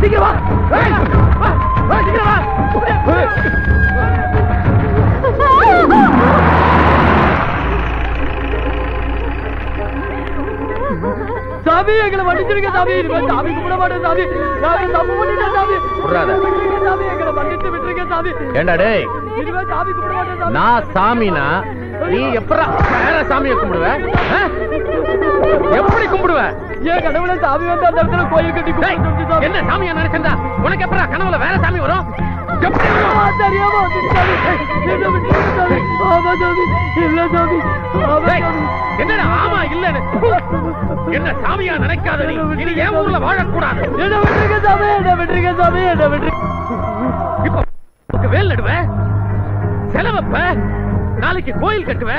சீக்கிரம் சாமி எங்களை மன்னிச்சிருக்க சாமி. சாமி கும்பிட மாட்டேன் சாமி. சாமி தப்பு பண்ணிட்டேன் சாமி. சாமி எங்களை மன்னிச்சு விட்டுருக்க சாமி. ஏண்டா டேய், இனிமே சாமி கும்பிட மாட்டேன் சாமி. நான் சாமினா நீ எப்படா வேற சாமியை கும்பிடுவ? எப்படி கும்பிடுவ? ஏன் கடவுளை சாமி வந்து அந்த இடத்துல கோயில் கட்டி கும்பிட்டு சாமி. என்ன சாமியா நினைச்சா உனக்கு எப்படா கனவுல வேற சாமி வரும்? தெரியாம என்னடா ஆமா இல்லன்னு என்ன சாமியா நினைக்காத நீ இனி என் ஊர்ல வாழக்கூடாது. என்ன விட்டுருக்க சாமி, என்ன விட்டுருக்க சாமி, என்ன விட்டுரு. இப்ப வேல் நடுவ, செலவப்ப, நாளைக்கு கோயில் கட்டுவ,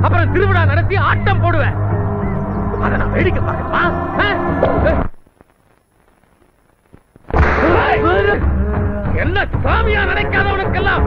அப்புறம் திருவிழா நடத்தி ஆட்டம் போடுவ. அத நான் வேடிக்கை பார்க்கணுமா? என்ன சாமியா நினைக்காதவனுக்கெல்லாம்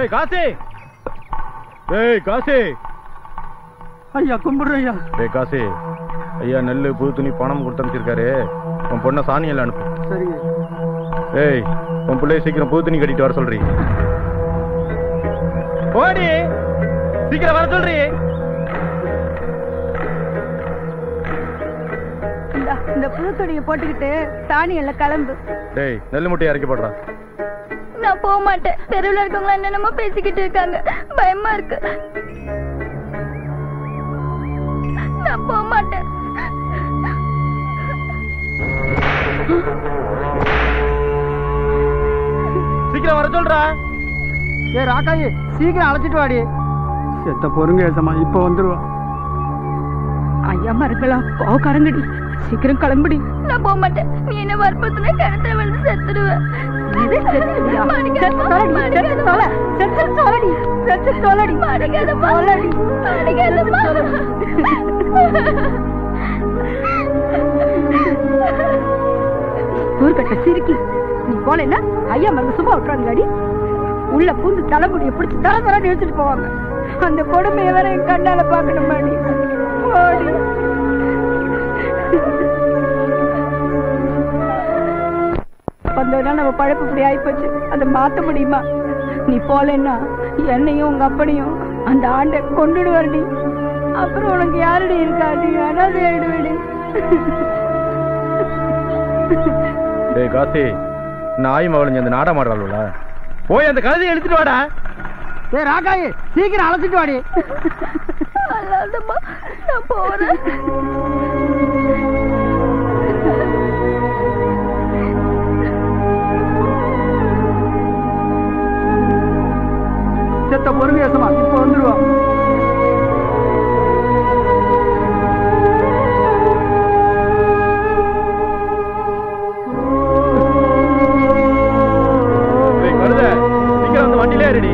காசி, காசி ஐயா கும்பிடுறேன் ஐயா. காசி ஐயா நெல்லு புது துணி பணம் கொடுத்து அனுப்பிச்சிருக்காரு. உன் பொண்ணை சாணியில் அனுப்பு. சரிங்க. ஏய் உன் பிள்ளைய சீக்கிரம் புது துணி கட்டிட்டு வர சொல்றீ. ஓடி சீக்கிரம் வர சொல்றீ. இந்த புது துணியை போட்டுக்கிட்டு சாணி எல்லாம் கிளம்பு. டேய் நெல்லு முட்டையை இறக்கி போடுறா. நான் போக மாட்டேன். தெருவில் இருக்கவங்க என்னென்னமோ பேசிக்கிட்டு இருக்காங்க, பயமா இருக்கு. நான் போக மாட்டேன். சீக்கிரம் வர சொல்றா. ஏ ராக்காயி சீக்கிரம் அழைச்சிட்டு வாடி. செத்த பொறுங்க எழுத்தமா, இப்ப வந்துருவா. ஐயா மறுக்கலாம் கோக்காரங்கடி, சீக்கிரம் கிளம்புடி. நான் போக மாட்டேன். நீ என்ன வற்புறுத்தினா கிணத்துல வந்து செத்துடுவேன். ஊர்கட்ட சிரிக்கி நீ போனா ஐயா மருந்து சும்மா விட்டுறாங்களாடி. உள்ள பூந்து தலைமுடியை பிடிச்சி தலை தர நிறுத்திட்டு போவாங்க. அந்த கொடுமையை வேற என் கண்ணால பாக்கணும் மாடி. வந்தோம்னா நம்ம பழப்பு இப்படி ஆயிப்போச்சு. அதை மாத்த முடியுமா? நீ போலன்னா என்னையும் உங்க அப்பனையும் அந்த ஆண்டை கொண்டுடுவாடி. அப்புறம் உனக்கு யாருடைய இருக்காடி? அனாதை ஆயிடுவேடி. காசி நாய் மவளைஞ்சு அந்த நாடா மாடுறாள். போய் அந்த கழுதையை எடுத்துட்டு வாடா. ஏ ராக்காயி சீக்கிரம் அழைச்சிட்டு வாடி. நான் போறேன். செத்த பொறுமையசமா இப்ப வந்துருவா. சீக்கிரம் அந்த வண்டியிலே ரெடி.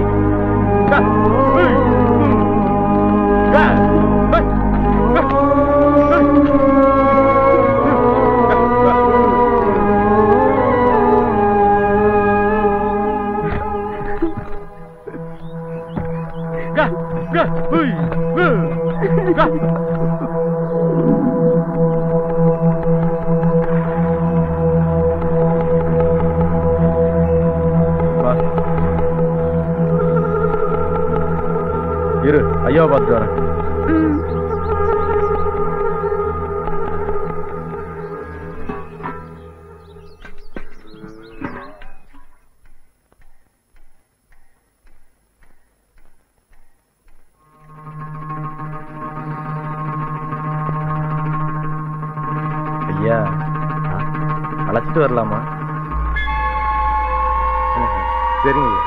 ஐயோ பார்த்து வரேன். ஐயா அழைச்சிட்டு வரலாமா? சரிங்க.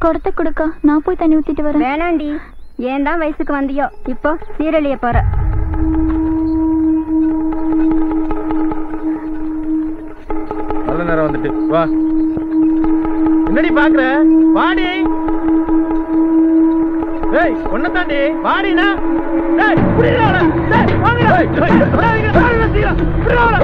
கொடுத்த கொடுக்க நான் போய் தண்ணி ஊத்திட்டு வரேன். வேணாண்டி, ஏன் தான் வயசுக்கு வந்தியோ இப்போ சீரழிய போற. நல்ல நேரம் வந்துட்டு வா. என்னடி பாக்குற? வாடி. ஏய் ஒன்ன தாண்டி வாடினா. ஏய் புரியல. ஏய் வாங்கடா. ஏய் வாங்க சீரா. புரியல.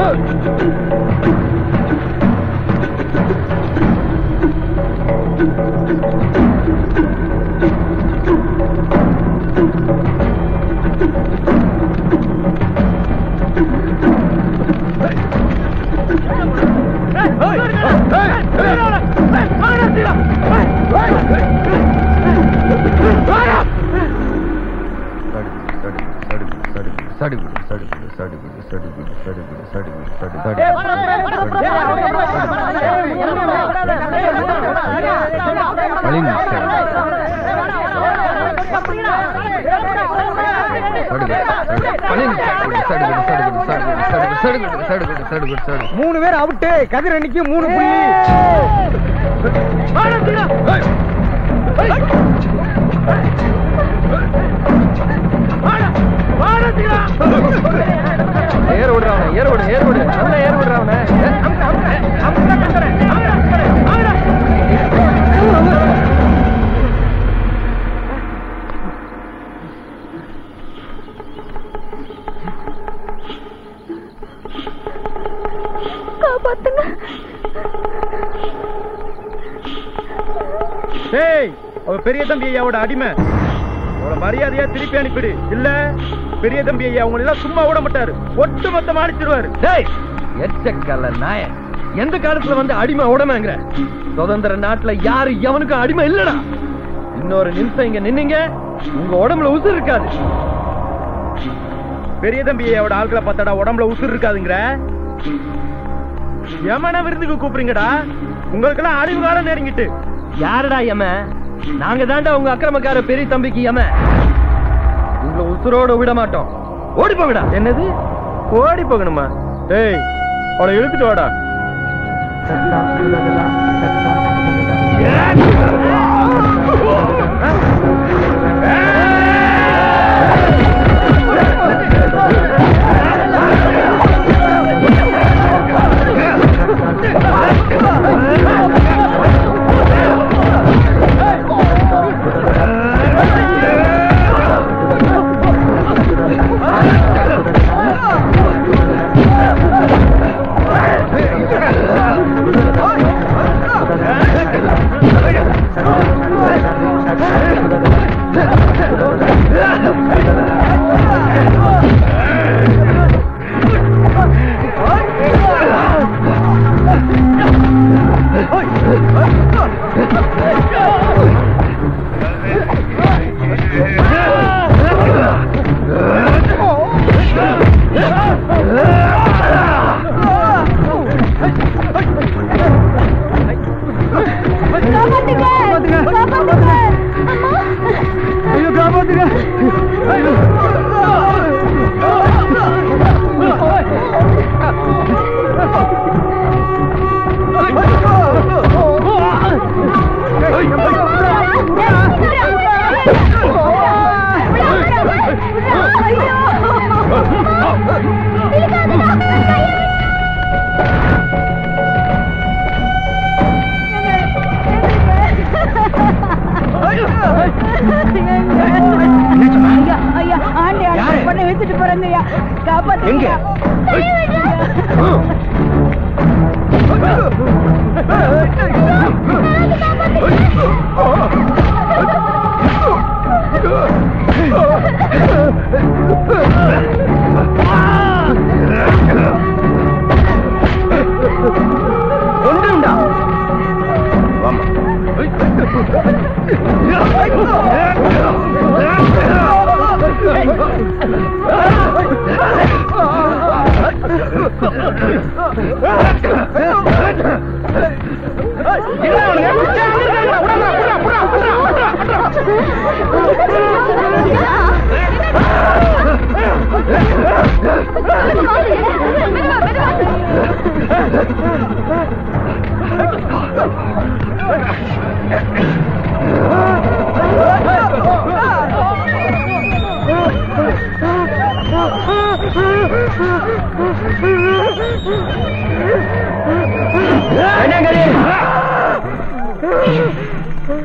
மூணு பேர் அவுட்டு. கதிர் அன்னைக்கு 3 புள்ளி. ஏற விடுறாவன, ஏற விடு, ஏற விடு, நல்லா ஏற விடுறாவன. காப்பாத்துங்க. ஏய் அவ பெரிய தம்பி ஐயாவோட அடிமை. அவளை மரியாதையா திருப்பி அனுப்பிடு. இல்ல பெரிய தம்பி ஐயா அவங்க எல்லாம் சும்மா விட மாட்டாரு. ஒட்டு மொத்தமா அடிச்சிருவாரு. டேய் எச்சக்கல்ல நாய, எந்த காலத்துல வந்து அடிமை உடமைங்கிற? சுதந்திர நாட்டுல யாரு எவனுக்கும் அடிமை இல்லடா. இன்னொரு நிமிஷம் இங்க நின்னீங்க, உங்க உடம்புல உசுர் இருக்காது. பெரிய தம்பி ஐயாவோட ஆட்களை பார்த்தாடா உடம்புல உசுர் இருக்காதுங்கிற? யமன விருந்துக்கு கூப்பிடுங்கடா. உங்களுக்கு எல்லாம் அறிவு காலம் நெருங்கிட்டு. யாருடா யம? நாங்க தாண்டா உங்க அக்கிரமக்கார பெரிய தம்பிக்கு யம. உங்களை உசுரோட விட மாட்டோம். ஓடி போவிடா. என்னது ஓடி போகணுமா? ஏய் அவளை இழுத்துட்டு வாடா.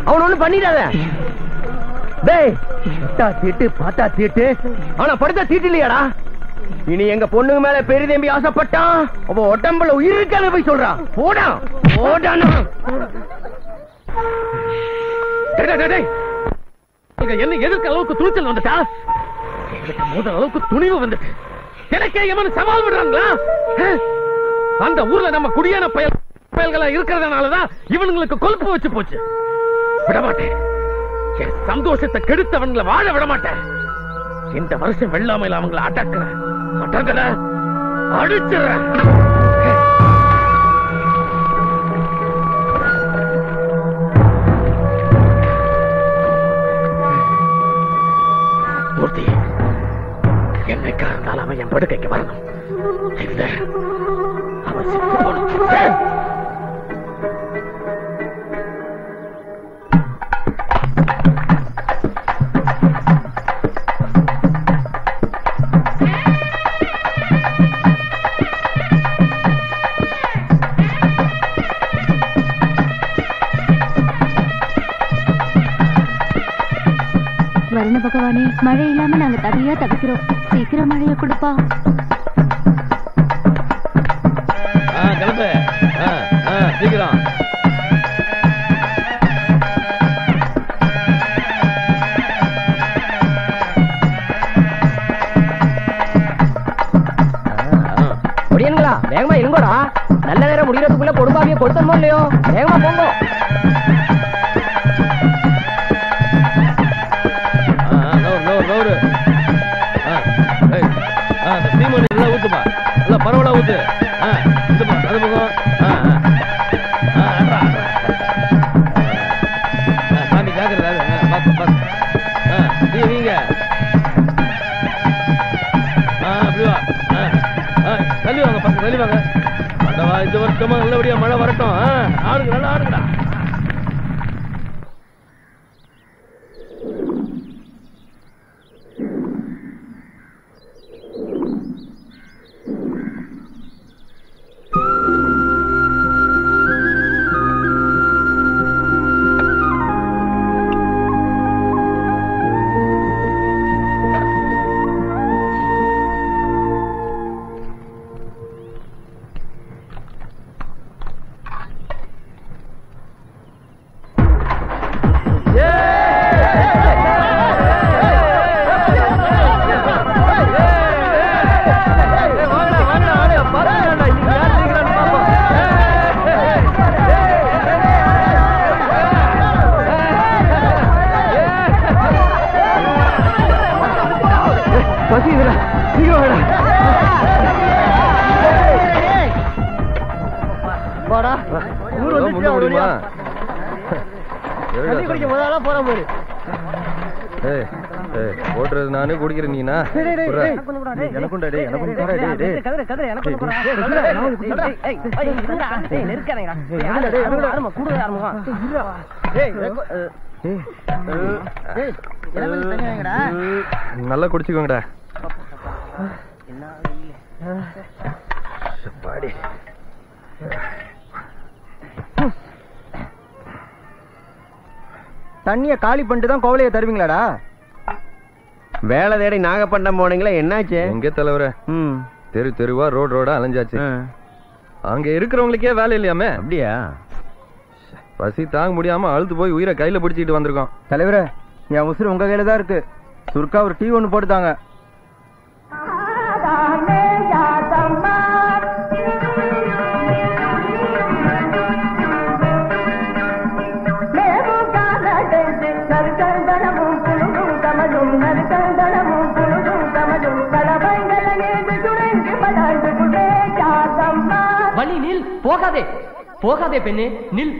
அவன் ஒண்ணு பண்ணிடாத. தீட்டு பார்த்தா தீட்டு, ஆனா படுத்த தீட்டு இல்லையாடா. இனி எங்க பொண்ணுங்க மேல பெரிய தம்பி ஆசைப்பட்டான், அவ உடம்புல உயிர் இருக்காத போய் சொல்றான். போடா போடானா. என்ன எதிர்க்க அளவுக்கு துணிச்சல் வந்துட்டா, முதல் அளவுக்கு துணிவு வந்துட்டு எனக்கே எவனு சவால் விடுறாங்களா? அந்த ஊர்ல நம்ம குடியான பயல்களா இருக்கிறதுனாலதான் இவனுங்களுக்கு கொழுப்பு வச்சு போச்சு. விடமாட்டேன், என் சந்தோஷத்தை கெடுத்தவங்களை வாழ விடமாட்டேன். இந்த வருஷம் வெள்ளாமையில அவங்களை அடக்கல அடிச்சிடறேன். மூர்த்தி, என்னைக்கா இருந்தாலும் அவன் என் படுக்கைக்கு வரணும். இல்ல அவன் செத்து போகணும். வரண பகவானே, மழை இல்லாம நாங்க தனியா தவிக்கிறோம். சீக்கிரம் மழையை கொடுப்பா. கிளம்பு சீக்கிரம். முடியுங்களா? வேகமா இருங்கோடா. நல்ல நேரம் முடியறதுக்குள்ள கொடுப்பாவிய கொடுத்தோமோ இல்லையோ, வேகமா போங்க. ஊத்துப்பா, பரவலா ஊத்து. அது பக்கம் சாமி ஜாக்கிரதை. நீங்க அப்படி வா, தள்ளி வாங்க பசங்க, தள்ளி வாங்க. இந்த வருஷமா நல்லபடியா மழை வரட்டும். ஆடுங்க, நல்லா ஆடுங்கடா. ஓட்டுறது நானே குடிக்கிறேன். நீனா நல்லா குடிச்சுக்கோங்கடா. தண்ணிய காலி பண்ணிட்டு தான் கோவலைய தருவீங்களாடா? வேலை தேடி நாகப்பட்டினம் போனீங்களா? என்னாச்சு? எங்க தலைவர தெரு தெருவா ரோடு ரோடா அலைஞ்சாச்சு. அங்க இருக்கிறவங்களுக்கே வேலை இல்லையாமே. அப்படியா? பசி தாங்க முடியாம அழுத்து போய் உயிரை கையில பிடிச்சிட்டு வந்திருக்கோம். தலைவர, என் உசுறு உங்க கையில தான் இருக்கு. சுருக்கா ஒரு டீ ஒண்ணு போட்டுதாங்க. Never gonna dance it, Valli நில், போகாதே போகாதே பெண்ணே நில்.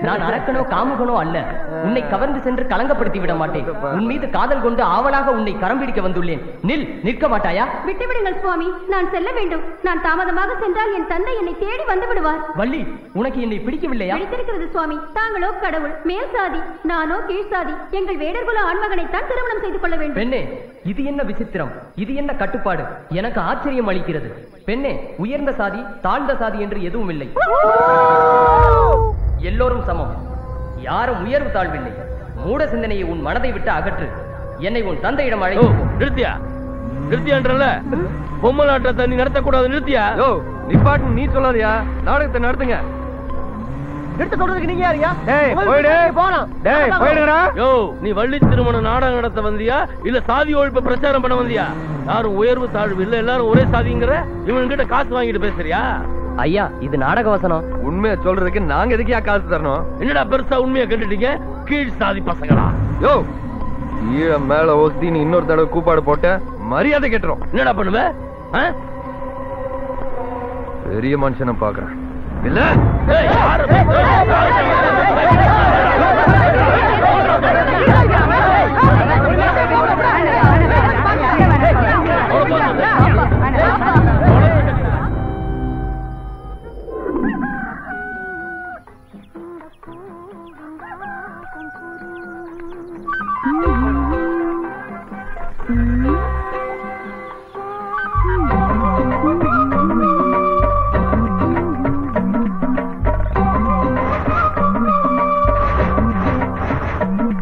நான் அரக்கனோ காமுகனோ அல்ல. உன்னை கவர்ந்து சென்று கலங்கப்படுத்தி விட மாட்டேன். உன் மீது காதல் கொண்டு ஆவலாக உன்னை கரம் பிடிக்க வந்துள்ளேன். நில், நிற்க மாட்டாயா? விட்டுவிடுங்கள் சுவாமி, நான் செல்ல வேண்டும். நான் தாமதமாக சென்றால் என் தந்தை என்னை தேடி வந்து விடுவார். வள்ளி, உனக்கு என்னை பிடிக்கவில்லையா? பிடித்திருக்கிறது சுவாமி. தாங்களோ கடவுள், மேல் சாதி, நானோ கீழ் சாதி. எங்கள் வேடர்குல ஆண்மகனைத்தான் திருமணம் செய்து கொள்ள வேண்டும். பெண்ணே, இது என்ன விசித்திரம், இது என்ன கட்டுப்பாடு? எனக்கு ஆச்சரியம் அளிக்கிறது. பெண்ணே, உயர்ந்த சாதி தாழ்ந்த சாதி என்று எதுவும் இல்லை. எல்லோரும் சமம், யாரும் உயர்வு தாழ்வில்லை. மூட சிந்தனையை உன் மனதை விட்டு அகற்று. என்னை உன் தந்தையிடம் அழைத்து. நிறுத்தியா நிறுத்தியான்றல பொம்மலாட்டத்தை நீ நடத்தக்கூடாது. நிறுத்தியா? நிப்பாட்டு நீ சொல்லாதியா, நாடகத்தை நடத்துங்க. நிறுத்த சொல்றதுக்கு நீங்க யாரியா? நீ வள்ளி திருமண நாடகம் நடத்த வந்தியா இல்ல சாதி ஒழிப்பு பிரச்சாரம் பண்ண வந்தியா? யாரும் உயர்வு தாழ்வு இல்ல, எல்லாரும் ஒரே சாதிங்கிற இவன்கிட்ட காசு வாங்கிட்டு பேசுறியா? ஐயா, இது நாடக வசனம். உண்மையை சொல்றதுக்கு நாங்க எதுக்கியா காசு தரணும்? என்னடா பெருசா உண்மையை கேட்டுட்டீங்க? கீழ் சாதி பசங்களா? ஈழ மேல ஒத்தி நீ இன்னொரு தடவை கூப்பாடு போட்ட மரியாதை கேட்டுரும். என்னடா பண்ணுவ? பெரிய மனுஷனை பாக்குறேன் இல்ல?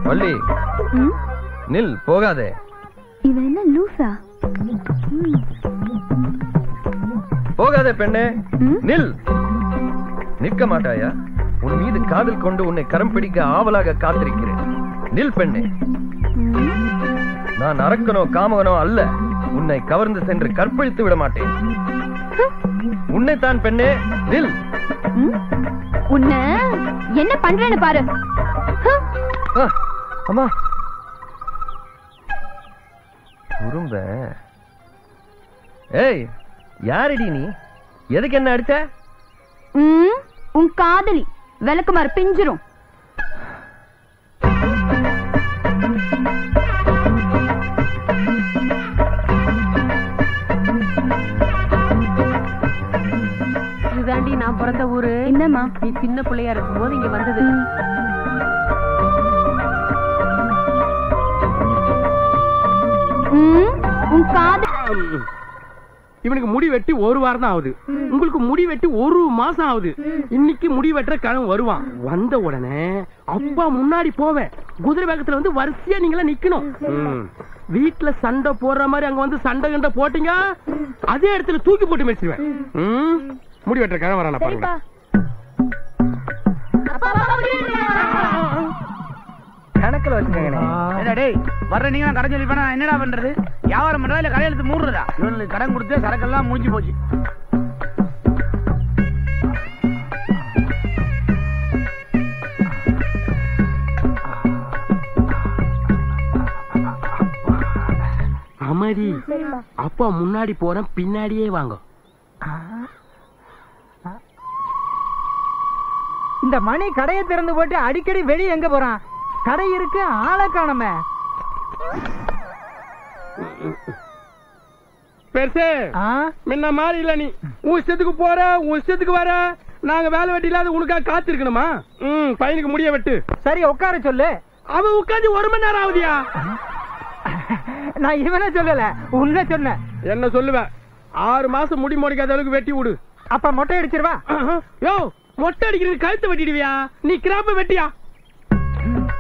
வள்ளி, நில், போகாதே. இவன் என்ன லூசா? போகாதே பெண்ணே, நில். நிற்க மாட்டாயா? உன் மீது காதல் கொண்டு உன்னை கரம் பிடிக்க ஆவலாக காத்திருக்கிறேன். நில் பெண்ணே. நான் அரக்கனோ காமகனோ அல்ல. உன்னை கவர்ந்து சென்று கற்பழித்து விட மாட்டேன். உன்னைத்தான் பெண்ணே, நில். உன்ன என்ன பண்றேன்னு பாரு. அம்மா குறும்ப. ஏய், யாரடி நீ? எதுக்கு என்ன அடிச்ச? உன் காதலி விளக்குமாறு பிஞ்சிரும். இதுதாண்டி நான் பிறந்த ஊரு. என்னம்மா? நீ சின்ன பிள்ளையா இருக்கும் போது இங்க வந்தது. உன் காதல். இவனுக்கு முடி வெட்டி ஒரு வாரம் தான் ஆகுது. உங்களுக்கு முடி வெட்டி ஒரு மாசம் ஆகுது. இன்னைக்கு முடி வெட்டுற கிழமை வருவான். வந்த உடனே அப்பா முன்னாடி போவேன். குதிரை வேகத்துல வந்து வரிசையா நீங்களா நிக்கணும். வீட்டுல சண்டை போடுற மாதிரி அங்க வந்து சண்டை கண்ட போட்டீங்க, அதே இடத்துல தூக்கி போட்டு மெச்சிருவேன். முடி வெட்டுற கிழமை வரான பாருங்க. கணக்குல வச்சுக்கோங்க. வர்ற நீங்க கடன் சொல்லி பண்ண என்னடா பண்றது? வியாபாரம் பண்றதா இல்ல கடையெழுத்து மூடுறதா? இவனுக்கு கடன் கொடுத்து சரக்கெல்லாம் முடிஞ்சு போச்சு. அமரி, அப்பா முன்னாடி போறேன், பின்னாடியே வாங்க. இந்த மணி கடையை திறந்து போட்டு அடிக்கடி வெளியே எங்க போறான்? கடை இருக்கு, ஆளை காணோமே. பெருசு முன்ன மாதிரி இல்ல. நீ உன் இஷ்டத்துக்கு போற, உன் இஷ்டத்துக்கு வர. நாங்க வேலை வெட்டி இல்லாத உனக்காக காத்திருக்கணுமா? பையனுக்கு முடிய வெட்டு. சரி, உட்கார சொல்லு. அவன் உட்காந்து 1 மணி நேரம் ஆகுதியா? நான் இவனை சொல்லல, உன்ன சொன்ன. என்ன சொல்லுவேன்? 6 மாசம் முடி முடிக்காத அளவுக்கு வெட்டி விடு. அப்ப மொட்டை அடிச்சிருவா? யோ, மொட்டை அடிக்கிறது கழுத்தை வெட்டிடுவியா? நீ கிராப்ப வெட்டியா?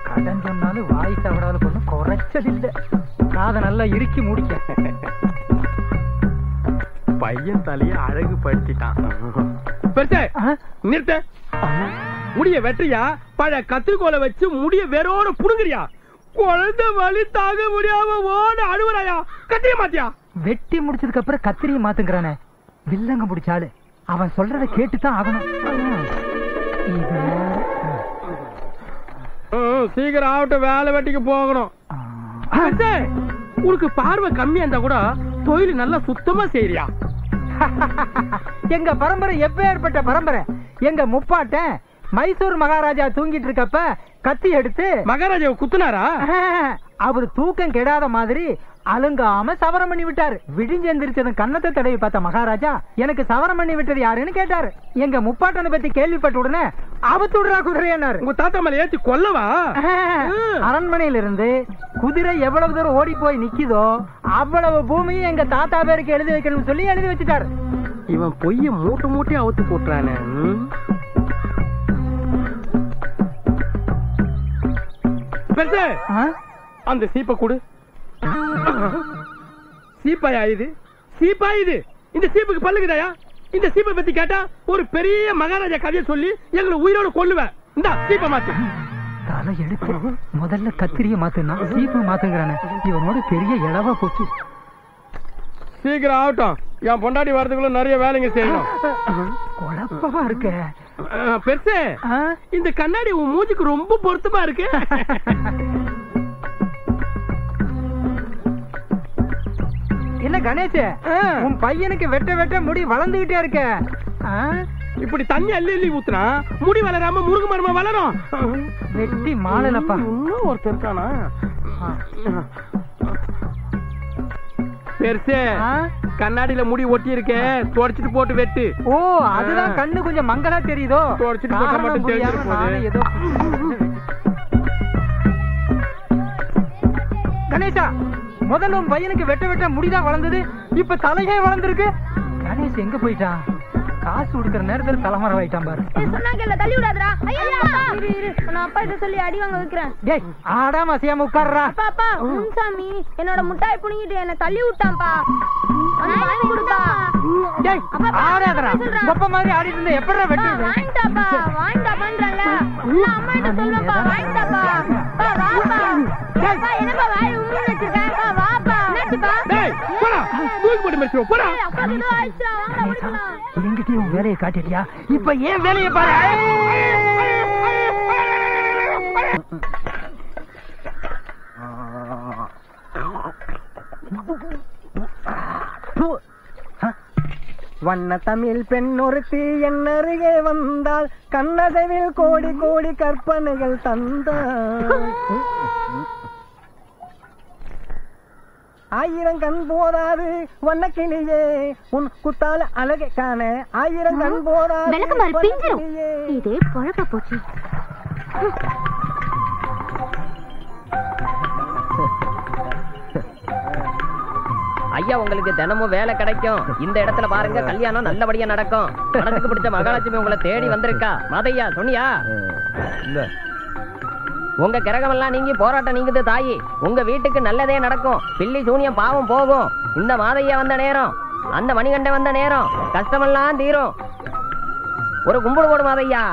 கடன் சொன்னாலும் வாய் தவறாலும் ஒன்றும் குறைச்சதில்லை. காதை நல்லா இறுக்கி முடிக்க. பையன் தலைய அழகு படுத்திட்டான். நிறுத்த. முடிய வெற்றியா? பழைய கத்திரிக்கோலை வச்சு முடிய வேறோட புடுங்குறியா? குழந்தை வலி தாங்க முடியாம ஓட அழுவறாயா? கத்திரிய மாத்தியா? வெட்டி முடிச்சதுக்கு அப்புறம் கத்திரிய மாத்துங்கிறானே, வில்லங்க முடிச்சாலு. அவன் சொல்றத கேட்டுதான் ஆகணும். சீக்கிரம் ஆகட்டும், வேலை வெட்டிக்கு போகணும். உனக்கு பார்வை கம்மியா இருந்தா கூட தொழில் நல்லா சுத்தமா செய்யறியா? எங்க பரம்பரை எப்பேற்பட்ட பரம்பரை. எங்க முப்பாட்டன் மைசூர் மகாராஜா தூங்கிட்டு இருக்கப்ப கத்தி எடுத்து மகாராஜாவை குத்துனாரா? அவரு தூக்கம் கெடாத மாதிரி அலுங்காம சவரம் பண்ணி விட்டாரு. விடிஞ்சு எந்திரிச்சதும் கன்னத்தை தடவி பார்த்த மகாராஜா எனக்கு சவரம் பண்ணி விட்டது யாருன்னு கேட்டாரு. எங்க முப்பாட்டனை பத்தி கேள்விப்பட்ட உடனே அவுத்துடுறா குதிரையானாரு. உங்க தாத்தா மேல ஏத்தி கொல்லவா? அரண்மனையில இருந்து குதிரை எவ்வளவு தூரம் ஓடி போய் நிக்குதோ அவ்வளவு பூமியும் எங்க தாத்தா பேருக்கு எழுதி வைக்கணும்னு சொல்லி எழுதி வச்சுட்டாரு. இவன் பொய்ய மூட்டை மூட்டை அவுத்து போட்டுறானே. அந்த சீப்பை கொடு. சீப்பாயா இது? சீப்பா இது? இந்த சீப்புக்கு பல்லுக்குதாயா? இந்த சீப்பை பத்தி கேட்டா ஒரு பெரிய மகாராஜா கதையை சொல்லி எங்களை உயிரோட கொல்லுவேன். இந்த சீப்பை மாத்து. தலை எடுத்து முதல்ல கத்திரிய மாத்துனா சீப்பை மாத்துங்கிறானே. இவனோட பெரிய இளவா போச்சு. சீக்கிரம் ஆகட்டும். என் பொண்டாட்டி வரதுக்குள்ள நிறைய வேலைங்க செய்யணும். குழப்பமா இருக்க பெருசு. இந்த கண்ணாடி உன் மூஞ்சிக்கு ரொம்ப பொருத்தமா இருக்கு. என்ன கணேஷ், உன் பையனுக்கு வெட்ட வெட்ட முடி வளர்ந்துகிட்டே இருக்க. இப்படி தண்ணி அள்ளி அள்ளி ஊத்துனா முடி வளராம முருகு மரமா வளரும். வெட்டி மாலப்பா. இன்னும் ஒருத்தர் இருக்கானா? பெருசு, கண்ணாடியில முடி ஒட்டி இருக்க, தொடச்சிட்டு போட்டு வெட்டு. ஓ, அதுதான் கண்ணு கொஞ்சம் மங்களா தெரியுதோ. தொடச்சிட்டு போட்டா மட்டும் தெரியுது. கணேஷா, முதல்ல உன் பையனுக்கு வெட்ட வெட்ட முடிதான் வளர்ந்தது, இப்ப தலையே வளர்ந்துருக்கு. கணேஷ் எங்க போயிட்டான்? காசு கொடுக்கற நேரத்துல தலைமறை ஆயிட்டான் பாரு. சொன்னாங்கல்ல, தள்ளி விடாதடா. ஐயா நான் அப்பா கிட்ட சொல்லி அடி வாங்க வைக்கிறேன். டேய், ஆடாம அசையாம உட்கார்றா. அப்பா முன்சாமி என்னோட முட்டாய் புனிங்கிட்டு என்ன தள்ளி விட்டான்ப்பா. வாங்கி கொடுப்பா. டேய், ஆடாதடா. கொப்ப மாதிரி ஆடிட்டு இருந்தா எப்பறா வெட்டுறது? வாங்கிட்டாப்பா, வாங்கிட்டாப்பான்றல. அம்மா கிட்ட சொல்லுப்பா, வாங்கிட்டாப்பா. பா வாப்பா. அப்பா என்னப்பா வாய் உம்முன்னு வச்சிருக்க? வாப்பா. என்னச்சுப்பா? டேய், போடா. தூக்கி போட்டு மெச்சோ, போடா. அப்பா கிட்ட ஆயிச்சா, வாங்கடா ஓடிக்கலாம். என்கிட்டயும் வேலையை காட்டிட்டியா? இப்ப ஏன் வேலையை பாரு. வண்ண தமிழ் பெண் ஒருத்தி என் அருகே வந்தால் கண்ணதவில் கோடி கோடி கற்பனைகள் தந்தாள். ஆயிரம் கண் போதாது வண்ண கிளியே உன் குத்தால அழகை காண. ஆயிரம் கண் போதாது இதே பொழப்ப போச்சு. ஐயா, உங்களுக்கு தினமும் வேலை கிடைக்கும். இந்த இடத்துல பாருங்க, கல்யாணம் நல்லபடியா நடக்கும். மனசுக்கு பிடிச்ச மகாலட்சுமி உங்களை தேடி வந்திருக்கா. மாதையா சொன்னியா? இல்ல, உங்க கிரகம் எல்லாம் நீங்கி போராட்டம் நீங்குது தாயி. உங்க வீட்டுக்கு நல்லதே நடக்கும். பில்லி சூனியம் பாவம் போகும். இந்த மாதையா வந்த நேரம், அந்த மணிகண்ட வந்த நேரம், கஷ்டமெல்லாம் தீரும். ஒரு கும்பிடு போடு மாதையா.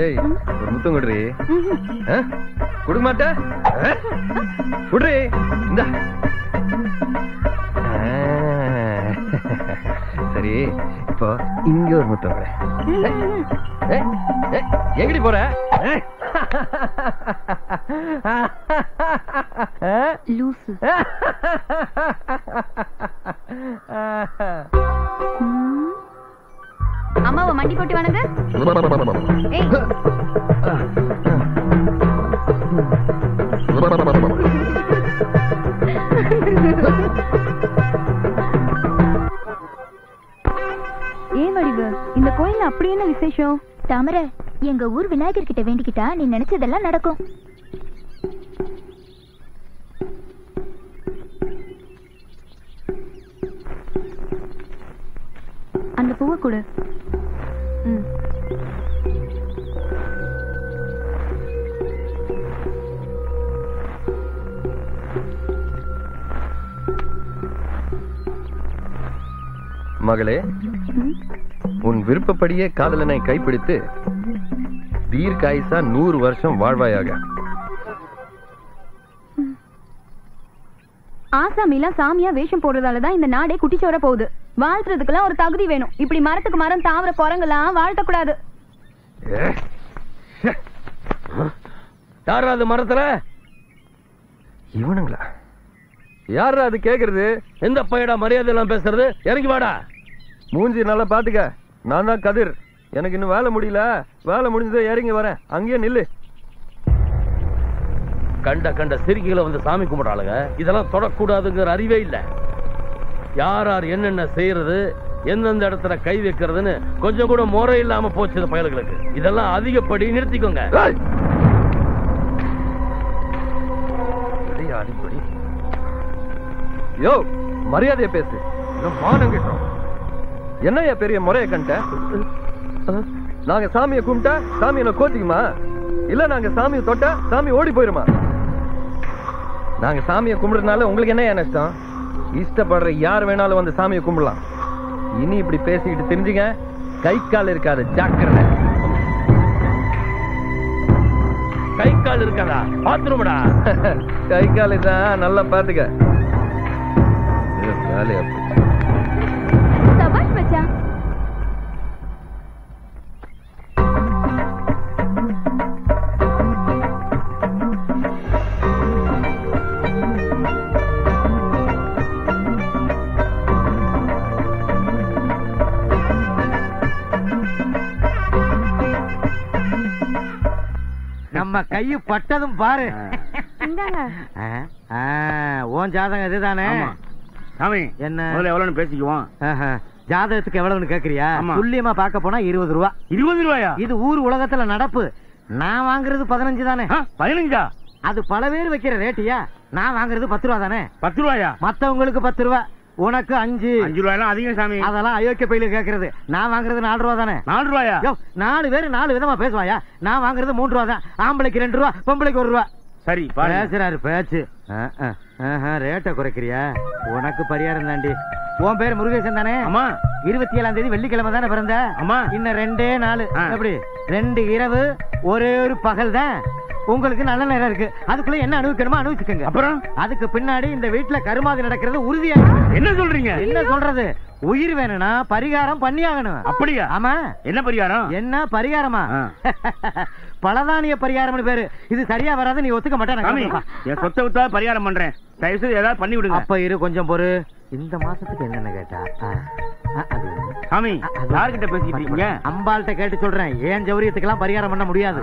ஏய், ஒரு முத்தம் குடுறி. கொடுக்க மாட்ட? குடுறி. இந்த சரி, இப்போ இங்க ஒரு முத்தம் குடு. எங்கடி போற? லூசு. அம்மாவை மண்டி போட்டு வணங்க. ஏன் வடிவு, இந்த கோயில்ல அப்படி என்ன விசேஷம்? தாமரை, எங்க ஊர் விநாயகர் கிட்ட வேண்டிக்கிட்டா நீ நினைச்சதெல்லாம் நடக்கும். அந்த பூவை கொடு. மகளே, உன் விருப்பப்படியே காதலனை கைப்பிடித்து தீர்க்காயுசா 100 வருஷம் வாழ்வாயாக. ஆசாமி எல்லாம் சாமியா வேஷம் போடுறதாலதான் இந்த நாடே குட்டிச்சோர போகுது. வாழ்த்துறதுக்கெல்லாம் ஒரு தகுதி வேணும். இப்படி மரத்துக்கு மரம் தாவர குரங்கெல்லாம் வாழ்த்தக்கூடாது. யாரா அது மரத்துல? இவனுங்களா? யாரா அது கேக்குறது? எந்த பையடா மரியாதை எல்லாம் பேசுறது? இறங்கி வாடா. மூஞ்சி நல்லா பாத்துக்க. நான் தான் கதிர். எனக்கு இன்னும் வேலை முடியல. வேலை முடிஞ்சதை இறங்கி வரேன். அங்கேயே நில்லு. கண்ட கண்ட சிரிக்கைகளை வந்து சாமி கும்பிடாளுங்க. இதெல்லாம் தொடக்கூடாதுங்கிற அறிவே இல்ல. யார் யார் என்னென்ன செய்யறது, எந்தெந்த இடத்துல கை வைக்கிறதுன்னு கொஞ்சம் கூட முறை இல்லாம போச்சு பயல்களுக்கு. இதெல்லாம் அதிகப்படி நிறுத்திக்கோங்க. அடிப்படி யோ, மரியாதையை பேசு. மானம் கேட்டோம். என்னையா பெரிய முறைய கண்ட? நாங்க சாமியை கும்பிட்டா சாமி என்ன கோச்சிக்குமா? இல்ல நாங்க சாமியை தொட்டா சாமி ஓடி போயிருமா? நாங்க சாமியை கும்பிடுறதுனால உங்களுக்கு என்ன நஷ்டம்? இஷ்டப்படுற யார் வேணாலும் வந்து சாமியை கும்பிடலாம். இனி இப்படி பேசிக்கிட்டு தெரிஞ்சுங்க, கை கால் இருக்காது. ஜாக்கிரதை. கை கால் இருக்காதா? பாத்துருமடா. கை கால் தான் நல்லா பாத்துக்க. வேலையா சபாஷ் மச்சான். நம்ம கையு பட்டதும் பாரு. ஓன் ஜாதகம் இதுதானே? சாமி என்ன எவ்வளவு பேசிக்குவோம்? ஜாதகத்துக்கு எவ்வளவுன்னு கேக்குறியா? துல்லியமா பார்க்க போனா 20 ரூபா. 20 ரூபாயா? இது ஊர் உலகத்துல நடப்பு. நான் வாங்குறது 15 தானே? 15? அது பல பேர் வைக்கிற ரேட்டியா? நான் வாங்குறது 10 ரூபா தானே? 10 ரூபாயா? மத்தவங்களுக்கு 10 ரூபா, உனக்கு 5. 5 ரூபாயெல்லாம் அதிகம் சாமி. அதெல்லாம் அயோக்கிய பையில கேக்குறது. நான் வாங்குறது 4 ரூபா தானே? 4 ரூபாயா? 4 பேர் 4 விதமா பேசுவாயா? நான் வாங்குறது 3 ரூபா தான். ஆம்பளைக்கு 2 ரூபா, பொம்பளைக்கு 1 ரூபா. சரி பேசுறாரு பேச்சு. ரேட்ட குறைக்கிறியா? உனக்கு பரிகாரம் தாண்டி. உன் பேர் முருகேசன் தானே? ஆமா. 27ஆம் தேதி வெள்ளிக்கிழமை தானே பிறந்த? ஆமா. இன்னும் 2 நாள். எப்படி? 2 இரவு ஒரே ஒரு பகல் தான். உங்களுக்கு நல்ல நேரம் இருக்கு. அதுக்குள்ள என்ன அனுபவிக்கணுமோ அனுபவிச்சுக்கோங்க. அப்புறம் அதுக்கு பின்னாடி இந்த வீட்டுல கருமாதி நடக்கிறது உறுதியா. என்ன சொல்றீங்க? என்ன சொல்றது? உயிர் வேணும்னா பரிகாரம் பண்ணி ஆகணும். அப்படியா? ஆமா. என்ன பரிகாரம்? என்ன பரிகாரமா? பலதானிய பரிகாரம் பேரு. இது சரியா வராது, நீ ஒத்துக்க மாட்டேன். என் சொத்தை வித்தா பரிகாரம் பண்றேன். தயவுசெய்து ஏதாவது பண்ணி விடுங்க. அப்ப இரு, கொஞ்சம் பொறு. இந்த மாசத்துக்கு என்னென்ன கேட்டா? சாமி யார்கிட்ட பேசிட்டு இருக்கீங்க? அம்பாள்கிட்ட கேட்டு சொல்றேன். ஏன் ஜௌரியத்துக்கெல்லாம் பரிகாரம் பண்ண முடியாது.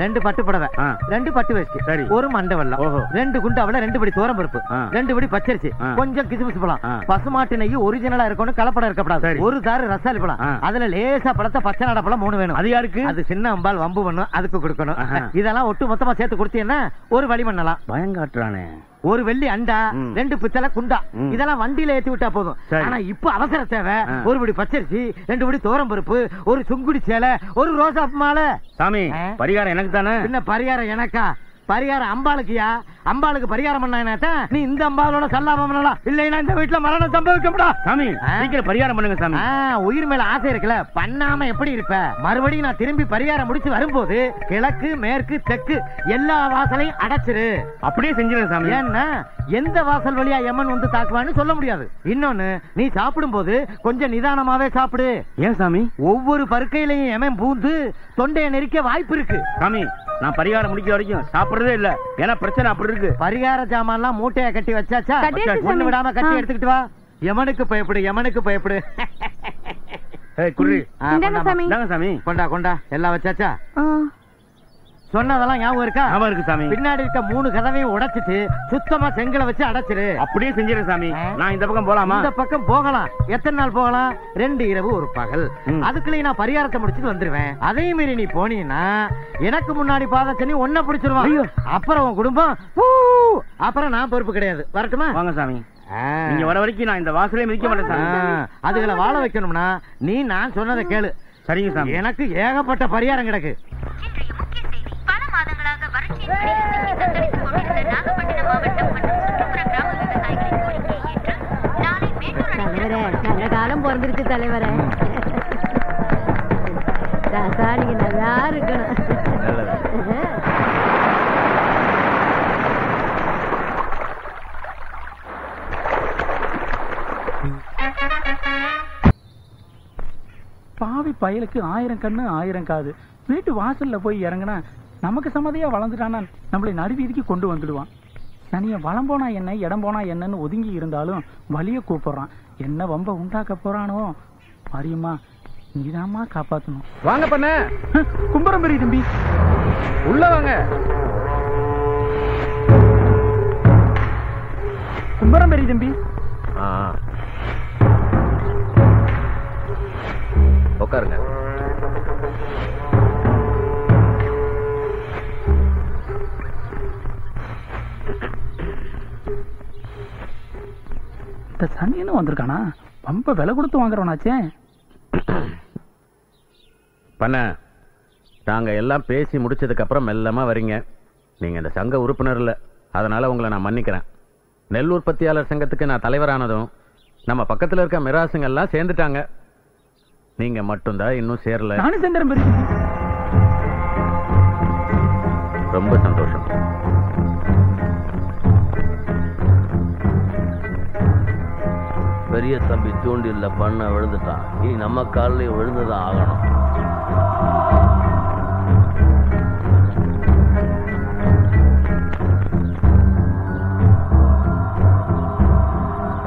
2 பட்டு புடவை, 2 பட்டு வேஷ்டி, சரி, 1 மண்டவெல்லம், 2 குண்டாவில 2 படி தோரம் பருப்பு, 2 படி பச்சரிசி, கொஞ்சம் கிசுமிசு பழம், பசுமாட்டு நெய் ஒரிஜினலா இருக்கணும், கலப்படம் இருக்கப்படாது, 1 தாரு ரசாலி பழம், அதுல லேசா பழத்தை பச்சை நாட பழம் 3 வேணும். அது யாருக்கு? அது சின்ன அம்பாள் வம்பு பண்ணும், அதுக்கு கொடுக்கணும். இதெல்லாம் ஒட்டு மொத்தமா சேர்த்து கொடுத்தீங்கன்னா ஒரு வழி பண்ணலாம். பயங்காட்டுறானே. 1 வெள்ளி அண்டா, 2 பித்தளை குண்டா, இதெல்லாம் வண்டியில ஏத்தி விட்டா போதும். ஆனா இப்ப அவசர தேவை. 1 படி பச்சரிசி, 2 படி தோரம் பருப்பு, 1 சுங்குடி சேலை, 1 ரோசா மாலை. சாமி பரிகாரம் எனக்கு தானே? என்ன பரிகாரம் எனக்கா? பரிகாரம் அம்பாளுக்குயா? அம்பாளுக்கு பரிகாரம் பண்ணா நீ இந்த அம்பாளோட சல்லாபம் பண்ணலாம். இல்லைன்னா இந்த வீட்டுல மரணம் சம்பவிக்கப்படா. சாமி சீக்கிரம் பரிகாரம் பண்ணுங்க சாமி. உயிர் மேல ஆசை இருக்குல்ல, பண்ணாம எப்படி இருப்ப? மறுபடியும் நான் திரும்பி பரிகாரம் முடிச்சு வரும்போது கிழக்கு மேற்கு தெற்கு எல்லா வாசலையும் அடைச்சிரு. அப்படியே செஞ்சிருங்க சாமி. ஏன்னா எந்த வாசல் வழியா யமன் வந்து தாக்குவான்னு சொல்ல முடியாது. இன்னொன்னு, நீ சாப்பிடும் போது கொஞ்சம் நிதானமாவே சாப்பிடு. ஏன் சாமி? ஒவ்வொரு பருக்கையிலையும் யமன் பூந்து தொண்டையை நெரிக்க வாய்ப்பு இருக்கு. சாமி நான் பரிகாரம் முடிக்கிற வரைக்கும் சாப்பிடுறதே இல்ல. ஏன்னா பிரச்சனை அப்படி இருக்கு. பரிகார ஜாமான்லாம் மூட்டையா கட்டி வச்சாச்சா? ஒண்ணு விடாம கட்டி எடுத்துக்கிட்டு வா. யமனுக்கு பயப்படு, யமனுக்கு பயப்படு. சாமி கொண்டா கொண்டா. எல்லாம் வச்சாச்சா? சொன்னதெல்லாம் ஞாபகம் இருக்கா? ஞாபகம் இருக்கு சாமி. பின்னாடி இருக்க 3 கதவையும் உடைச்சிட்டு சுத்தமா செங்கலை வச்சு அடைச்சிரு. அப்படியே செஞ்சிருக்கேன் சாமி. நான் இந்த பக்கம் போலாமா? இந்த பக்கம் போகலாம். எத்தனை நாள் போகலாம்? 2 இரவு 1 பகல். அதுக்குள்ளே நான் பரிகாரத்தை முடிச்சுட்டு வந்துருவேன். அதே மீறி நீ போனீங்கன்னா எனக்கு முன்னாடி பாதச்சனி ஒன்ன பிடிச்சிருவான். அப்புறம் உன் குடும்பம், அப்புறம் நான் பொறுப்பு கிடையாது. வரட்டுமா? வாங்க சாமி. நீங்க வர வரைக்கும் நான் இந்த வாசலே மிதிக்க மாட்டேன் சாமி. அதுகளை வாழ வைக்கணும்னா நீ நான் சொன்னதை கேளு. சரிங்க சாமி. எனக்கு ஏகப்பட்ட பரிகாரம் கிடக்கு. பல மாதங்களாக வறட்சியின் தத்தளித்துக் கொண்டிருந்த நாகப்பட்டினம் மாவட்டம் மற்றும் சுற்றுப்புற கிராம விவசாயிகளின் கோரிக்கையை ஏற்று நாளை மேட்டூர் அணைக்கு நல்ல காலம் பிறந்திருக்கு தலைவரே. நீங்க நல்லா இருக்கணும். பயலுக்கு 1000 கண்ணு 1000 காது. வீட்டு வாசல்ல போய் இறங்கினா நமக்கு சம்மதியா வளர்ந்துட்டானா நம்மளை நடுவீதிக்கு கொண்டு வந்துடுவான். தனியா வளம் போனா என்ன இடம் போனா என்னன்னு ஒதுங்கி இருந்தாலும் வலிய கூப்பிடுறான். என்ன வம்ப உண்டாக்க போறானோ? மாரியம்மா நீதாம்மா காப்பாத்தணும். வாங்க பண்ண. கும்பரம் பெரிய தம்பி உள்ள வாங்க. கும்பரம் பெரிய தம்பி. உட்காருங்க. இந்த சனியனும் வந்திருக்கானா? ரொம்ப விலை கொடுத்து வாங்குறவனாச்சே. பண்ண நாங்க எல்லாம் பேசி முடிச்சதுக்கு அப்புறம் மெல்லமா வரீங்க. நீங்க இந்த சங்க உறுப்பினர் இல்ல, அதனால உங்களை நான் மன்னிக்கிறேன். நெல் உற்பத்தியாளர் சங்கத்துக்கு நான் தலைவரானதும் நம்ம பக்கத்துல இருக்க மிராசுங்க எல்லாம் சேர்ந்துட்டாங்க. நீங்க மட்டும்தான் இன்னும் சேரல. நானும் சேர்ந்துறேன் பெரிய தம்பி. ரொம்ப சந்தோஷம். பெரிய தம்பி தூண்டில பண்ண விழுந்துட்டான். இனி நம்ம காலில் விழுந்துதான் ஆகணும்.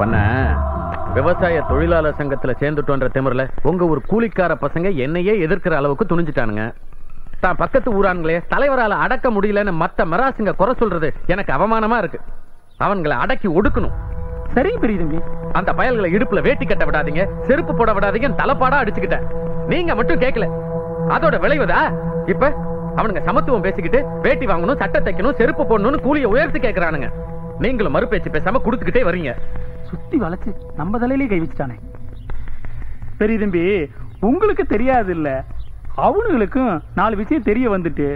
பண்ண விவசாய தொழிலாளர் சங்கத்துல சேர்ந்துட்டோன்ற திமிர்ல உங்க ஒரு கூலிக்கார பசங்க என்னையே எதிர்க்கிற அளவுக்கு துணிஞ்சிட்டானுங்க. தான் பக்கத்து ஊரானுங்களே தலைவரால அடக்க முடியலன்னு மத்த மிராசுங்க குறை சொல்றது எனக்கு அவமானமா இருக்கு. அவன்களை அடக்கி ஒடுக்கணும். சரி பெரிய தம்பி. அந்த பயல்களை இடுப்புல வேட்டி கட்ட விடாதீங்க, செருப்பு போட விடாதீங்க, தலைப்பாடா அடிச்சுக்கிட்ட. நீங்க மட்டும் கேட்கல. அதோட விளைவுதா இப்ப அவனுங்க சமத்துவம் பேசிக்கிட்டு வேட்டி வாங்கணும், சட்டை தைக்கணும், செருப்பு போடணும்னு கூலியை உயர்த்தி கேட்கறானுங்க. நீங்களும் மறுபேச்சு பேசாம கொடுத்துக்கிட்டே வரீங்க. சுத்தி வளைச்சு நம்ம தலையிலே கை வச்சுட்டானே. பெரிய தம்பி உங்களுக்கு தெரியாது இல்ல, அவனுங்களுக்கும் 4 விஷயம் தெரிய வந்துட்டு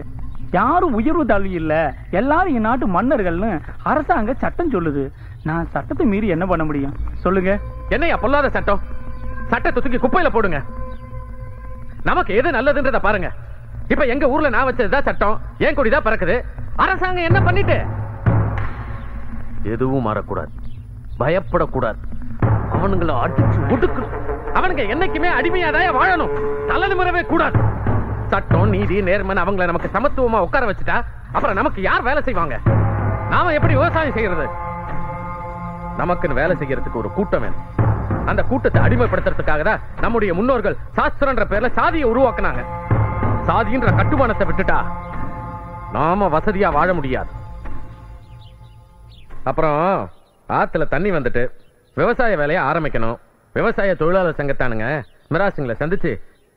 யாரும் உயர்வு தாழ்வு இல்ல, எல்லாரும் என் நாட்டு மன்னர்கள்னு அரசாங்க சட்டம் சொல்லுது. நான் சட்டத்தை மீறி என்ன பண்ண முடியும் சொல்லுங்க? என்னையா பொல்லாத சட்டம்? சட்டத்தை தூக்கி குப்பையில போடுங்க. நமக்கு எது நல்லதுன்றத பாருங்க. இப்ப எங்க ஊர்ல நான் வச்சதுதான் சட்டம், ஏன் கொடிதான் பறக்குது. அரசாங்கம் என்ன பண்ணிட்டு? எதுவும் மாறக்கூடாது, பயப்படக்கூடாது. அவனுங்களை அடிச்சு ஒடுக்கணும். அவனுங்க என்னைக்குமே அடிமையாதான் வாழணும், தலைமுறவே கூடாது. சட்டம் நீதி நேர்மன் அவங்களை நமக்கு சமத்துவமா உட்கார வச்சுட்டா அப்புறம் நமக்கு யார் வேலை செய்வாங்க? நாம எப்படி விவசாயம் செய்யறது? நமக்குன்னு வேலை செய்யறதுக்கு ஒரு கூட்டம் வேணும். அந்த கூட்டத்தை அடிமைப்படுத்துறதுக்காக தான் நம்முடைய முன்னோர்கள் சாஸ்திரன்ற பேர்ல சாதியை உருவாக்குனாங்க. சாதின்ற கட்டுமானத்தை விட்டுட்டா நாம வசதியா வாழ முடியாது. அப்புறம் ஆத்துல தண்ணி வந்துட்டு விவசாய வேலையை ஆரம்பிக்கணும். விவசாய தொழிலாளர் சங்கத்தானுங்க மிராசுங்களை சந்திச்சு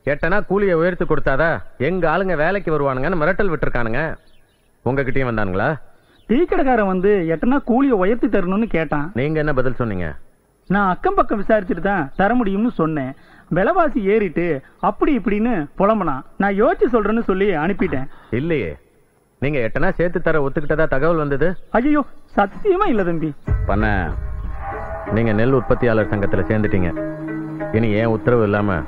8 கூலியை உயர்த்தி கொடுத்தாதா எங்க ஆளுங்க வேலைக்கு வருவானுங்கன்னு மிரட்டல் விட்டுருக்கானுங்க. உங்ககிட்டயும் வந்தானுங்களா? டீ கடைக்காரன் வந்து 8 கூலியை உயர்த்தி தரணும்னு கேட்டான். நீங்க என்ன பதில் சொன்னீங்க? நான் அக்கம் பக்கம் விசாரிச்சுட்டு தான் தர முடியும்னு சொன்னேன். விலைவாசி ஏறிட்டு அப்படி இப்படின்னு புலம்பனா. நான் யோசிச்சு சொல்றேன்னு சொல்லி அனுப்பிட்டேன். இல்லையே, நீங்க 8 சேர்த்து தர ஒத்துக்கிட்டதா தகவல் வந்தது. ஐயோ சத்தியமா இல்ல தம்பி. பண்ண நீங்க நெல் உற்பத்தியாளர் சங்கத்துல சேர்ந்துட்டீங்க. இனி ஏன் உத்தரவு இல்லாம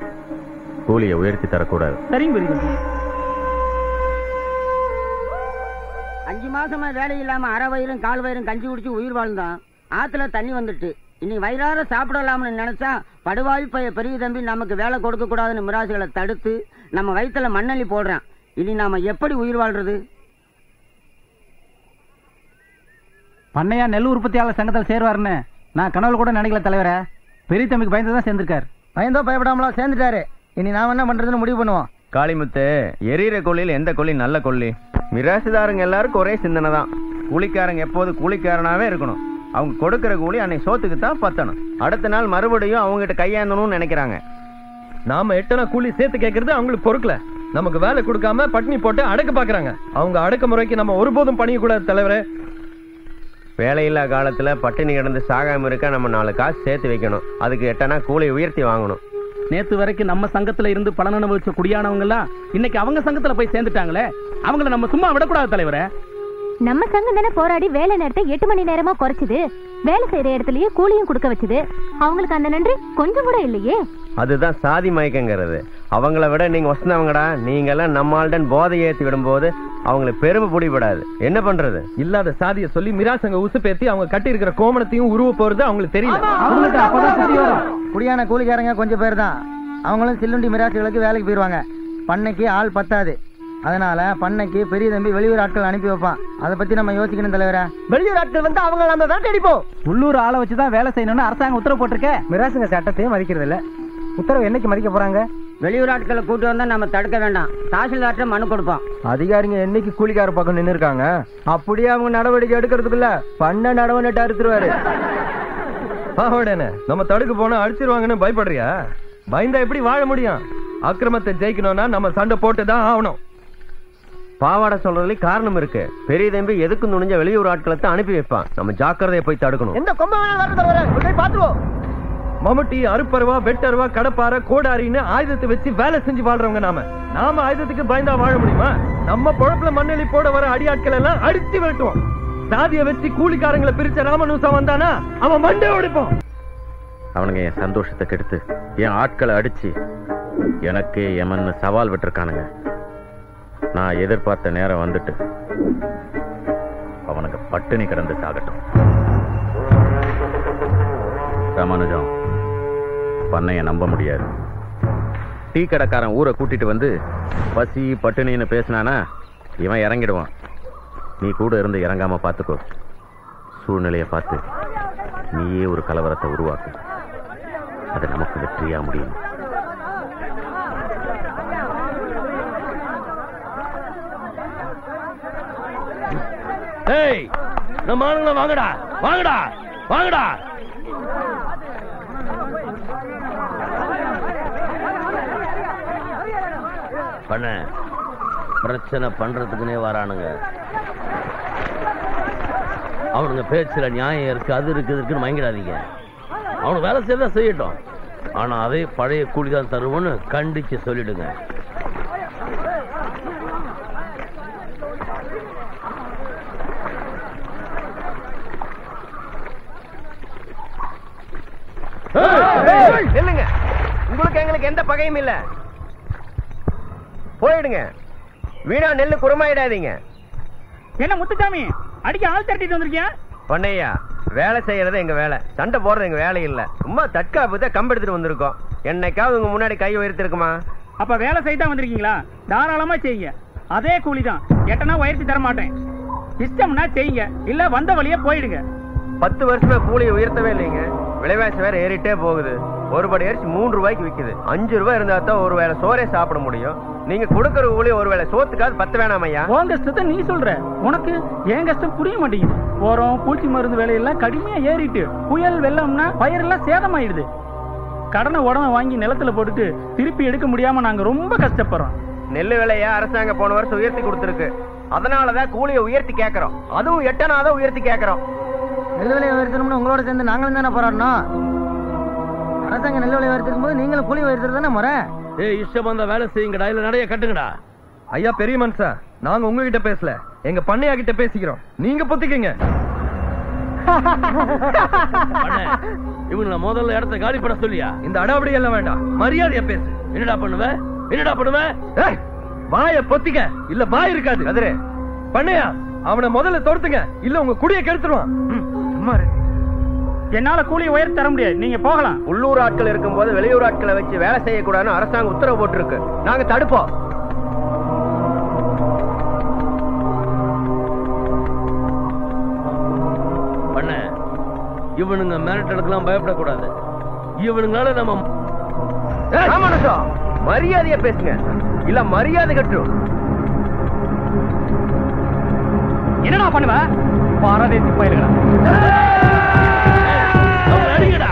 கூலியை உயர்த்தி தரக்கூடாது. சரிங்க பெரிய தம்பி. 5 மாசமா வேலை இல்லாம அரை வயிறும் கால் வயிறும் கஞ்சி குடிச்சு உயிர் வாழ்ந்தான். ஆத்துல தண்ணி வந்துட்டு இனி வயிறார சாப்பிடலாம்னு நினைச்சா படுவாய் பெரிய தம்பி நமக்கு வேலை கொடுக்க கூடாதுன்னு மிராசுகளை தடுத்து நம்ம வயிற்றுல மண்ணள்ளி போடுறான். இனி நாம எப்படி உயிர் வாழ்றது? பண்ணையா நெல் உற்பத்தியாளர் சங்கத்தில் சேருவாருன்னு நான் கனவுல கூட நினைக்கல தலைவரே. பெரிய தம்பிக்கு பயந்துதான் சேர்ந்திருக்காரு. பயந்தோ பயப்படாமலோ சேர்ந்துட்டாரு. இனி நாம என்ன பண்றதுன்னு முடிவு பண்ணுவோம். காளிமுத்து, எரியிற கொள்ளியில் எந்த கொள்ளி நல்ல கொள்ளி? மிராசுதாரங்க எல்லாருக்கும் ஒரே சிந்தனை தான். கூலிக்காரங்க எப்போது கூலிக்காரனாவே இருக்கணும். அவங்க கொடுக்கிற கூலி அன்னைக்கு சோத்துக்கு தான் பத்தணும். அடுத்த நாள் மறுபடியும் அவங்ககிட்ட கையாண்டணும்னு நினைக்கிறாங்க. நாம 8 கூலி சேர்த்து கேட்கறது அவங்களுக்கு பொறுக்கல. நமக்கு வேலை கொடுக்காம பட்டினி போட்டு அடக்க பாக்குறாங்க. அவங்க அடக்குமுறைக்கு நம்ம ஒருபோதும் பணிய கூடாது தலைவரே. வேலையில்லா காலத்துல பட்டினி கிடந்து சாகாம இருக்க நம்ம 4 காசு சேர்த்து வைக்கணும். அதுக்கு 8 கூலி உயர்த்தி வாங்கணும். நேத்து வரைக்கும் நம்ம சங்கத்துல இருந்து பலன் அனுபவிச்ச குடியானவங்க எல்லாம் இன்னைக்கு அவங்க சங்கத்துல போய் சேர்ந்துட்டாங்களே. அவங்கள நம்ம சும்மா விடக்கூடாது தலைவரே. நம்ம சங்கம் தானே போராடி வேலை நேரத்தை 8 மணி நேரமா குறைச்சுது. வேலை செய்யற இடத்துலயே கூலியும் கொடுக்க வச்சுது. அவங்களுக்கு அந்த நன்றி கொஞ்சம் கூட இல்லையே. அதுதான் சாதி மயக்கங்கிறது. அவங்கள விட நீங்க வசந்தவங்கடா. நீங்க எல்லாம் நம்மால்டன் போதை ஏற்றி விடும்போது அவங்களுக்கு பெருமை பிடிபடாது. என்ன பண்றது? இல்லாத சாதியை சொல்லி மிராசங்க உசுப்பேத்தி அவங்க கட்டி இருக்கிற கோமணத்தையும் உருவ போறது அவங்களுக்கு தெரியல. குடியான கூலிக்காரங்க கொஞ்சம் பேர் தான். அவங்களும் சில்லுண்டி மிராசுகளுக்கு வேலைக்கு போயிடுவாங்க. பண்ணைக்கு ஆள் பத்தாது. அதனால பண்ணைக்கு பெரிய தம்பி வெளியூர் ஆட்கள் அனுப்பி வைப்பான். அதை பத்தி நம்ம யோசிக்கணும் தலைவரே. வெளியூர் ஆட்கள் வந்து அவங்க நம்ம வேட்டை அடிப்போம். உள்ளூர் ஆளை வச்சுதான் வேலை செய்யணும்னு அரசாங்கம் உத்தரவு போட்டிருக்க. மிராசுங்க சட்டத்தையும் மதிக்கிறது இல்ல. உத்தரவு என்னைக்கு மதிக்க போறாங்க? வெளியூர் ஆட்களை கூட்டு வந்தா நம்ம தடுக்க வேண்டாம். தாசில்தார்ட்ட மனு கொடுப்போம். அதிகாரிங்க என்னைக்கு கூலிக்கார பக்கம் நின்று இருக்காங்க, அப்படியே அவங்க நடவடிக்கை எடுக்கிறதுக்குள்ள பண்ண நடவடிக்கை அறுத்துருவாரு. நம்ம தடுக்க போனா அடிச்சிருவாங்கன்னு பயப்படுறியா? பயந்தா எப்படி வாழ முடியும்? அக்கிரமத்தை ஜெயிக்கணும்னா நம்ம சண்டை போட்டுதான் ஆகணும். பாவாடை சொல்றதுல காரணம் இருக்கு. பெரிய தம்பி எதுக்கு நுழைஞ்ச வெளியூர் ஆட்களை அனுப்பி வைப்பான். நம்ம ஜாக்கிரதையை போய் தடுக்கணும். எந்த கொம்ப வேணாலும் பாத்துவோம். மம்முட்டி, அருப்பருவா, வெட்டருவா, கடப்பார, கோடாரின்னு ஆயுதத்தை வச்சு வேலை செஞ்சு வாழ்றவங்க நாம ஆயுதத்துக்கு பயந்தா வாழ முடியுமா? நம்ம பொழப்புல மண்ணெளி போட வர அடியாட்கள் எல்லாம் அடிச்சு வெட்டுவோம். சாதியை வச்சு கூலிக்காரங்களை பிரிச்ச ராமனுசா வந்தானா அவன் மண்டை உடைப்போம். அவனுங்க என் சந்தோஷத்தை கெடுத்து என் ஆட்களை அடிச்சு எனக்கே எமன்னு சவால் விட்டுருக்கானுங்க. நான் எதிர்பார்த்த நேரம் வந்துட்டு அவனுக்கு பட்டினி கிடந்து சாகட்டும். ராமானுஜம், பண்ணைய நம்ப முடியாது. டீ கடைக்காரன் ஊரை கூட்டிட்டு வந்து பசி பட்டினின்னு பேசினானா இவன் இறங்கிடுவான். நீ கூட இருந்து இறங்காம பார்த்துக்கோ. சூழ்நிலையை பார்த்து நீயே ஒரு கலவரத்தை உருவாக்கு. அது நமக்கு வெற்றியா முடியும். நம்ம ஆளுங்களை வாங்கடா வாங்கடா வாங்கடா. பண்ண பிரச்சனை பண்றதுக்குன்னே வரானுங்க. அவனுங்க பேச்சுல நியாயம் இருக்கு, அது இருக்குன்னு வாங்கிடாதீங்க. அவனுக்கு வேலை செய்யதான் செய்யட்டும். ஆனா அதே பழைய கூலிதான் தருவோன்னு கண்டிச்சு சொல்லிடுங்க. இல்லங்க, உங்களுக்கு எங்களுக்கு எந்த பகையும் இல்ல. போயிடுங்க. வீணா நெல்லு குறமாயிடாதீங்க. என்ன முத்துசாமி, அடிக்க ஆள் திரட்டிட்டு வந்திருக்கியா? பொன்னையா, வேலை செய்யறது எங்க வேலை, சண்டை போடுறது எங்க வேலை இல்ல. சும்மா தற்காப்பு கம்பெடுத்துட்டு வந்திருக்கோம். என்னைக்காவது உங்க முன்னாடி கை உயர்த்திருக்குமா? அப்ப வேலை செய்தான் வந்திருக்கீங்களா? தாராளமா செய்யுங்க. அதே கூலிதான். எட்டனா உயர்த்தி தர மாட்டேன். இஷ்டம்னா செய்யுங்க, இல்ல வந்த வழியே போயிடுங்க. 10 வருஷமா கூலியை உயர்த்தவே இல்லைங்க. விலைவாசி வேற ஏறிட்டே போகுது. ஒரு படி அரிசி 3 ரூபாய்க்கு விக்குது. 5 ரூபாய் இருந்தா தான் ஒரு வேளை சோறே சாப்பிட முடியும். நீங்க கொடுக்கற கூலி ஒரு வேளை சோத்துக்காது 10 வேணாம் ஐயா. உன் கஷ்டத்தை நீ சொல்ற, உனக்கு என் கஷ்டம் புரிய மாட்டேங்குது. போறோம் பூச்சி மருந்து விலையெல்லாம் கடுமையா ஏறிட்டு புயல் வெள்ளம்னா பயிரெல்லாம் சேதமாயிடுது. கடனை உடனே வாங்கி நிலத்துல போட்டுட்டு திருப்பி எடுக்க முடியாம நாங்க ரொம்ப கஷ்டப்படுறோம். நெல்லு விலைய அரசாங்கம் போன வருஷம் உயர்த்தி கொடுத்துருக்கு. அதனாலதான் கூலியை உயர்த்தி கேட்கறோம். அதுவும் எட்டனாதான் உயர்த்தி கேட்கறோம். நெல் விலையை உயர்த்தணும்னு உங்களோட சேர்ந்து நாங்களும் தானே போராடணும். அரசாங்கம் நெல் விலையை உயர்த்திருக்கும் போது நீங்களும் கூலி உயர்த்துறது தானே முறை. இஷ்டம் வந்தா வேலை செய்யுங்கடா, இல்ல நிறைய கட்டுங்கடா. ஐயா பெரிய மனுஷா, நாங்க உங்ககிட்ட பேசல, எங்க பண்ணையா கிட்ட பேசிக்கிறோம். நீங்க பொத்திக்கங்க. இவங்க முதல்ல இடத்த காலி பண்ண சொல்லியா? இந்த அடாபடி எல்லாம் வேண்டாம், மரியாதையா பேசு. என்னடா பண்ணுவ? என்னடா பண்ணுவ? வாய பொத்திக்க, இல்ல வாய் இருக்காது. கதிரே பண்ணையா, அவனை முதல்ல தொடுத்துங்க, இல்ல உங்க குடியை கெடுத்துருவான். என்னால கூலி உயர்த்தி தர முடியாது, நீங்க போகலாம். உள்ளூர் ஆட்கள் இருக்கும் போது வெளியூர் ஆட்களை வச்சு வேலை செய்யக்கூடாதுன்னு அரசாங்கம் உத்தரவு போட்டிருக்கு. நாங்க தடுப்போம். பண்ண இவனுங்க மிரட்டலுக்கெல்லாம் பயப்படக்கூடாது. இவனுங்களால நம்ம மரியாதையா பேசுங்க, இல்ல மரியாதை கட்டும். என்னடா பண்ணுவ? பாரதேசி பயிர்களா அடிங்கடா.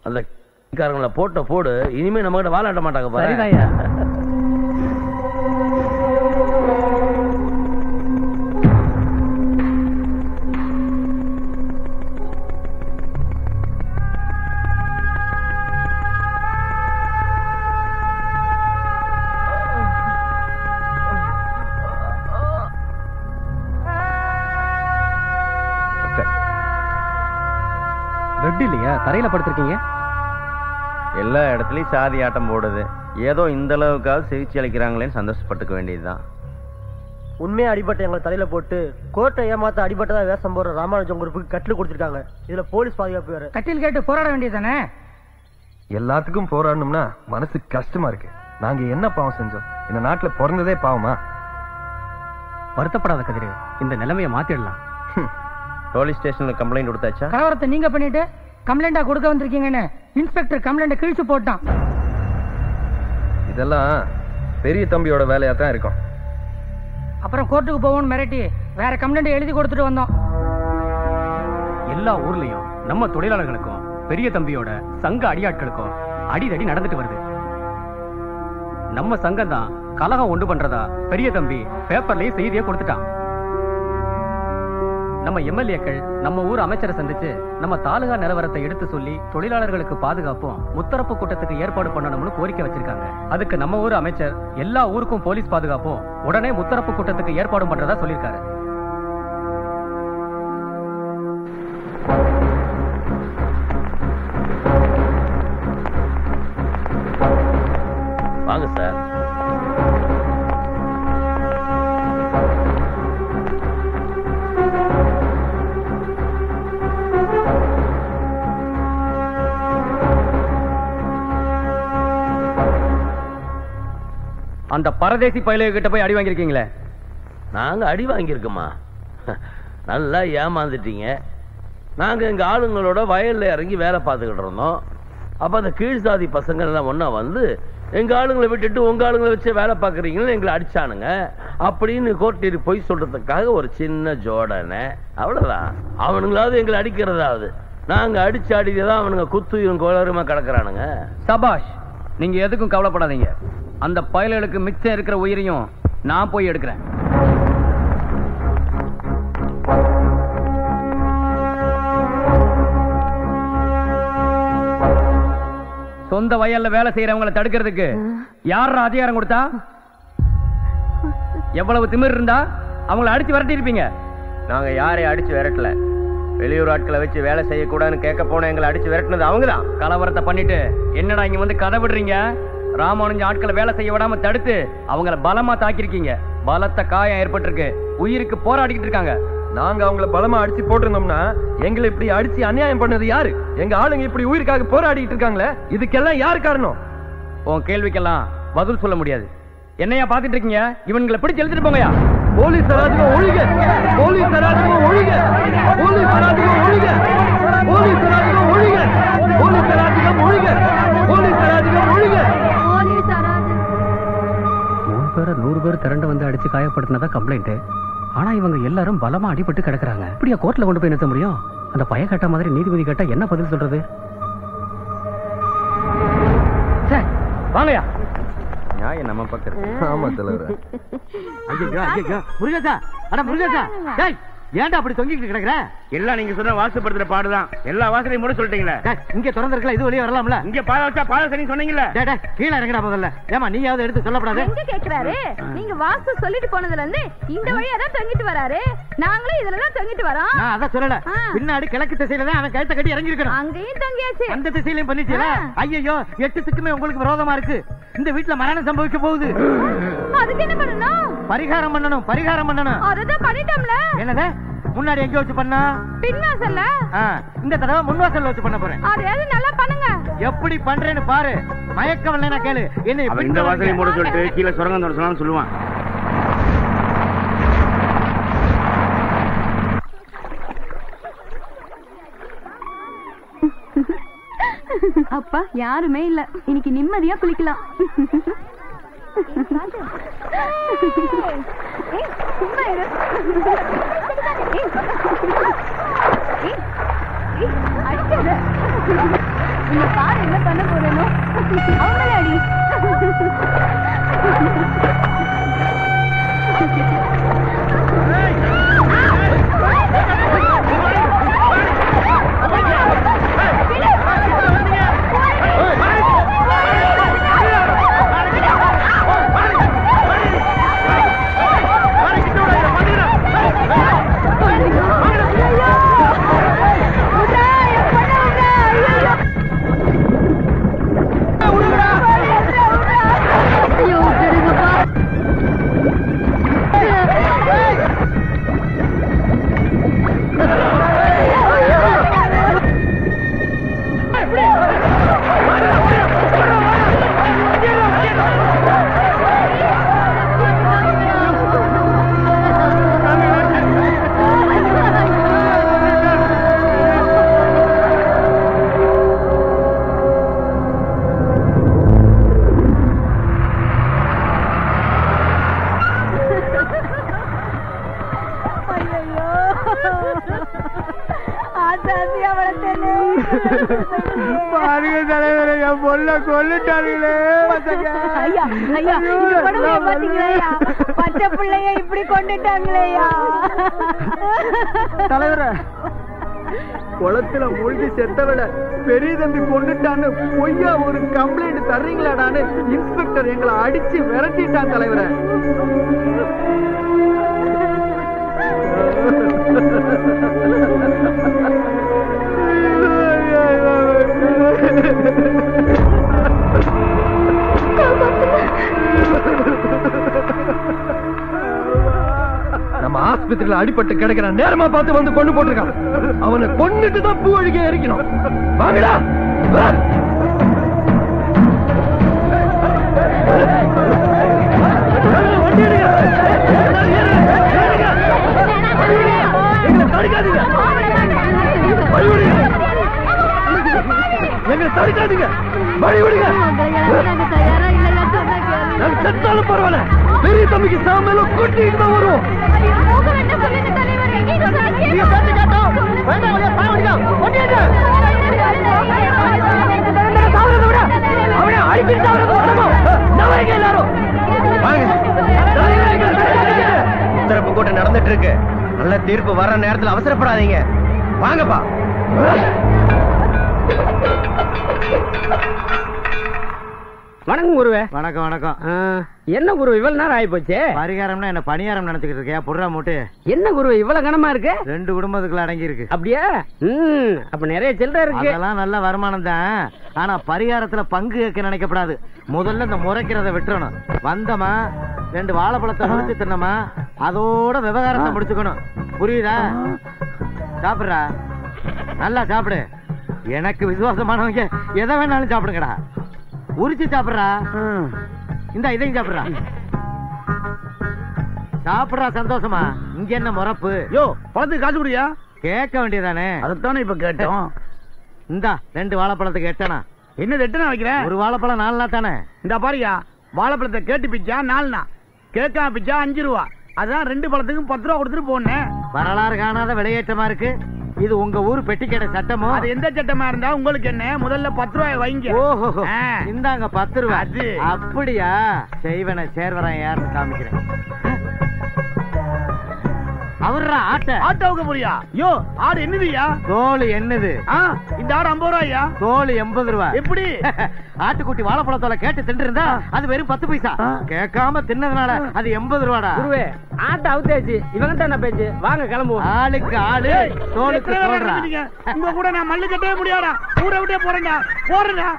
அந்த காரங்களை போடு இனிமே நம்ம கிட்ட வாழாட்ட மாட்டாங்க பாரு. பெட் இல்லையா, தரையில படுத்திருக்கீங்க? எல்லா இடத்துலயும் சாதி ஆட்டம் போடுது. ஏதோ இந்த அளவுக்காவது சிகிச்சை அளிக்கிறாங்களேன்னு சந்தோஷப்பட்டுக்க வேண்டியதுதான். உண்மையா அடிபட்ட எங்களை தலையில போட்டு கோர்ட்டை ஏமாத்த அடிபட்டதா வேஷம் போற ராமானுஜம் குரூப்புக்கு கட்டில் கொடுத்துருக்காங்க. இதுல போலீஸ் பாதுகாப்பு வேற. கட்டில் கேட்டு போராட வேண்டியதானே? எல்லாத்துக்கும் போராடணும்னா மனசு கஷ்டமா இருக்கு. நாங்க என்ன பாவம் செஞ்சோம்? இந்த நாட்டுல பிறந்ததே பாவமா? வருத்தப்படாத கதிரு, இந்த நிலைமையை மாத்திடலாம். போலீஸ் ஸ்டேஷன்ல கம்ப்ளைண்ட் கொடுத்தாச்சா? கலவரத்தை நீங்க பண்ணிட்டு கம்ப்ளைண்டா கொடுக்க வந்திருக்கீங்கன்னு இன்ஸ்பெக்டர் கம்ப்ளைண்ட் கிழிச்சு போட்டான். இதெல்லாம் பெரிய தம்பியோட வேலையா தான் இருக்கும். அப்புறம் கோர்ட்டுக்கு போவோம்னு மிரட்டி வேற கம்ப்ளைண்ட் எழுதி கொடுத்துட்டு வந்தோம். எல்லா ஊர்லயும் நம்ம தொழிலாளர்களுக்கும் பெரிய தம்பியோட சங்க அடியாட்களுக்கும் அடிதடி நடந்துட்டு வருது. நம்ம சங்கம் தான் கலகம் உண்டு பண்றதா பெரிய தம்பி பேப்பர்லயே செய்தியை கொடுத்துட்டான். நம்ம எம்எல்ஏக்கள் நம்ம ஊர் அமைச்சரை சந்திச்சு நம்ம தாலுகா நிலவரத்தை எடுத்து சொல்லி தொழிலாளர்களுக்கு பாதுகாப்பும் முத்தரப்பு கூட்டத்துக்கு ஏற்பாடு பண்ணணும்னு கோரிக்கை வச்சிருக்காங்க. அதுக்கு நம்ம ஊர் அமைச்சர் எல்லா ஊருக்கும் போலீஸ் பாதுகாப்பும் உடனே முத்தரப்பு கூட்டத்துக்கு ஏற்பாடு பண்றதா சொல்லியிருக்காரு. வாங்க சார். அந்த பரதேசி பயலுக கிட்ட போய் அடி வாங்கிருக்கீங்களே? நாங்க அடி வாங்கியிருக்கோமா? நல்லா ஏமாந்துட்டீங்க. நாங்க எங்க ஆளுங்களோட வயல்ல இறங்கி வேலை பார்த்துக்கிட்டு இருந்தோம். அப்ப அந்த கீழ் சாதி பசங்க எல்லாம் ஒன்னா வந்து எங்க ஆளுங்களை விட்டுட்டு உங்க ஆளுங்களை வச்சு வேலை பார்க்கறீங்கன்னு எங்களை அடிச்சானுங்க அப்படின்னு கோர்ட்டில் போய் சொல்றதுக்காக ஒரு சின்ன ஜோடனை, அவ்வளவுதான். அவனுங்களாவது எங்களை அடிக்கிறதாவது, நாங்க அடிச்சு அடிதான் அவனுங்க குத்துயும் கோளருமா கிடக்குறானுங்க. சபாஷ், நீங்க எதுக்கும் கவலைப்படாதீங்க. அந்த பயலுக்கு மிச்சம் இருக்கிற உயிரையும் நான் போய் எடுக்கிறேன். சொந்த வயல்ல வேலை செய்யறவங்களை தடுக்கிறதுக்கு யார் அதிகாரம் கொடுத்தா? எவ்வளவு திமிர் இருந்தா அவங்களை அடிச்சு விரட்டி இருப்பீங்க. நாங்க யாரையும் அடிச்சு விரட்டல. வெளியூர் ஆட்களை வச்சு வேலை செய்யக்கூடாதுன்னு கேட்க போன எங்களை அடிச்சு விரட்டினது அவங்கதான். கலவரத்தை பண்ணிட்டு என்னடா இங்க வந்து கதை விடுறீங்க? ராமானுஜ ஆட்களை வேலை செய்ய விடாம தடுத்து அவங்கள பலமா தாக்கிருக்கீங்க. பலத்த காயம் ஏற்பட்டிருக்கு. உயிருக்கு போராடிக்கிட்டு இருக்காங்க. நாங்க அவங்கள பலமா அடிச்சு போட்டிருந்தோம்னா எங்களை இப்படி அடிச்சு அநியாயம் பண்ணது யாரு? எங்க ஆளுங்க இப்படி உயிருக்காக போராடிட்டு இருக்காங்களே, இதுக்கெல்லாம் யாரு காரணம்? உன் கேள்விக்கெல்லாம் பதில் சொல்ல முடியாது. என்னையா பாத்துட்டு இருக்கீங்க? இவங்களை பிடிச்சு எழுதிட்டு போங்கயா. போலீஸ் அராஜகம் ஒழிக! போலீஸ் அராஜகம் ஒழிக! போலீஸ் அராஜகம் ஒழிக! போலீஸ் அராஜகம் ஒழிக! போலீஸ் அராஜகம் ஒழிக! போலீஸ் அராஜகம் ஒழிக! 3 பேரை 100 பேர் திரண்டு வந்து அடிச்சு காயப்படுத்தினதா கம்ப்ளைண்ட். ஆனா இவங்க எல்லாரும் பலமா அடிபட்டு கிடக்குறாங்க. இப்படியா கோர்ட்ல கொண்டு போய் நிறுத்த முடியும்? அந்த பய கேட்ட மாதிரி நீதிபதி கேட்டா என்ன பதில் சொல்றது? வாங்கயா. நியாயம் நம்ம பக்கம். ஆமா தலைவர். ஐயோ ஐயோ முருகேசா, அட முருகேசா, டேய் ஏன்டா அப்படி தொங்கிட்டு கிடக்குற? எல்லாம் நீங்க சொன்ன வாசப்படுத்துற பாடுதான். எல்லா வாசலையும் மூட சொல்லிட்டீங்களே. இங்க திறந்திருக்கல, இது வெளியே வரலாம்ல? இங்க பாத வச்சா பாத சரி சொன்னீங்கல்ல. டேய் டேய் கீழ இறங்கடா முதல்ல. ஏமா நீயாவது எடுத்து சொல்லப்படாது? எங்க கேக்குறாரு? நீங்க வாசு சொல்லிட்டு போனதுல இருந்து இந்த வழியா தான் தொங்கிட்டு வராரு. நாங்களும் இதுல தான் தொங்கிட்டு வரோம். நான் அத சொல்லல. பின்னாடி கிழக்கு திசையில தான் அவன் கழுத்தை கட்டி இறங்கி இருக்கணும். அங்கேயும் தொங்கியாச்சு. அந்த திசையிலயும் பண்ணிட்டீங்களா? ஐயோ 8 திக்குமே உங்களுக்கு விரோதமா இருக்கு. இந்த வீட்ல மரணம் சம்பவிக்க போகுது. அதுக்கு என்ன பண்ணணும்? பரிகாரம் பண்ணணும். பரிகாரம் பண்ணணும். அததான் பண்ணிட்டோம்ல. என்னது? முன்னாடி எங்க வச்சு பண்ணா? பின்வாசல்ல. இந்த தடவை முன்வாசல்ல வச்சு பண்ண போறேன். அதையாவது நல்லா பண்ணுங்க. எப்படி பண்றேன்னு பாரு. மயக்கம் இல்லைன்னா கேளு. என்ன இந்த வாசலையும் மூட சொல்லிட்டு கீழே சுரங்கம் தோட சொல்லான்னு சொல்லுவான். அப்பா யாருமே இல்ல. இன்னைக்கு நிம்மதியா குளிக்கலாம். சும்மா இரு. அவங்களே பாருங்க தலைவரை என் பொண்ண கொல்லுட்டாங்களே. ஐயா ஐயா இந்த கொடுமையை பாத்தீங்களா? பச்சை பிள்ளைய இப்படி கொண்டுட்டாங்களேயா. தலைவரை குளத்துல மூழ்கி செத்தவள பெரிய தம்பி கொண்டுட்டான்னு பொய்யா ஒரு கம்ப்ளைண்ட் தர்றீங்களாடான்னு இன்ஸ்பெக்டர் எங்களை அடிச்சு விரட்டிட்டான் தலைவரை. நம்ம ஆஸ்பத்திரியில அடிபட்டு கிடைக்கிறான், நேரமா பார்த்து வந்து கொண்டு போட்டிருக்கான். அவனை கொண்டுட்டு தான் பூ அழுகி எரிக்கணும். வாங்கடா தடுக்காதீங்க, வழி விடுங்க. நான் செத்தாலும் பரவாயில்ல, பெரிய தம்பிக்கு சாமல கூட்டிட்டு தான் வருவோம். உத்தரப்பு கூட்டம் நடந்துட்டு இருக்கு. நல்ல தீர்ப்பு வர நேரத்தில் அவசரப்படாதீங்க. வாங்கப்பா. வணக்கம் குருவே. வணக்கம் வணக்கம். என்ன குரு இவ்வளவு நேரம் ஆகி போச்சு? பரிகாரம்னா என்ன பணியாரம் நினைச்சுக்கிட்டு இருக்கியா? புடுறா மூட்டு. என்ன குரு இவ்வளவு கனமா இருக்கு? 2 குடும்பத்துக்குள்ள அடங்கி இருக்கு. அப்படியா? அப்ப நிறைய சில்லறை இருக்கு. அதெல்லாம் நல்ல வருமானம் தான். ஆனா பரிகாரத்துல பங்கு கேட்க நினைக்கப்படாது. முதல்ல இந்த முறைக்கிறத விட்டுறணும். வந்தமா 2 வாழைப்பழத்தை முடிச்சு தின்னமா அதோட விவகாரத்தை முடிச்சுக்கணும். புரியுதா? சாப்பிடுறா, நல்லா சாப்பிடு. எனக்கு விசுவாசமானவங்க எதை வேணாலும் சாப்பிடுங்கடா. உரிச்சு சாப்பிடுறா. இந்த இதையும் சாப்பிடுறா. சாப்பிடுறா சந்தோஷமா. இங்க என்ன முறப்பு? யோ பழத்துக்கு காசு குடியா? கேட்க வேண்டியதானே. அதைத்தானே இப்ப கேட்டோம். இந்தா 2 வாழைப்பழத்துக்கு எட்டனா. என்னது எட்டனா வைக்கிறேன்? ஒரு வாழைப்பழம் 4 தானே. இந்த பாரியா, வாழைப்பழத்தை கேட்டு பிச்சா 4 கேட்காம பிச்சா 5 ரூபா. அதான் 2 பழத்துக்கும் 10 ரூபா கொடுத்துட்டு போனேன். வரலாறு காணாத விளையேற்றமா இருக்கு. இது உங்க ஊர் பெட்டிக்கடை சட்டமோ? அது எந்த சட்டமா இருந்தா உங்களுக்கு என்ன? முதல்ல 10 ரூபாய் வைங்க. ஓஹோ, இந்தாங்க 10 ரூபாய். அது அப்படியா? செய்வன சேர்வரன் யாருன்னு காமிக்கிறேன். அவர்ரா ஆட்டோவுக்கு போறியா? யோ ஆடு என்னதுயா? தோல் என்னது? இந்த ஆடு 50 ரூபாயா? தோல் 80 ரூபாய். எப்படி? ஆட்டுக்குட்டி வாழைப்பழத்தோல கேட்டு தின்று இருந்தா அது வெறும் 10 பைசா. கேட்காம தின்னதுனால அது 80 ரூபாடா. குருவே ஆட்டை அவுத்தாச்சு. இவங்கிட்ட என்ன பேச்சு? வாங்க கிளம்புவோம். ஆளுக்கு ஆளு தோலுக்கு தோல்றா. உங்க கூட நான் மல்லு கட்டவே முடியாதா? ஊரை விட்டே போறேன்டா. போறேன்டா.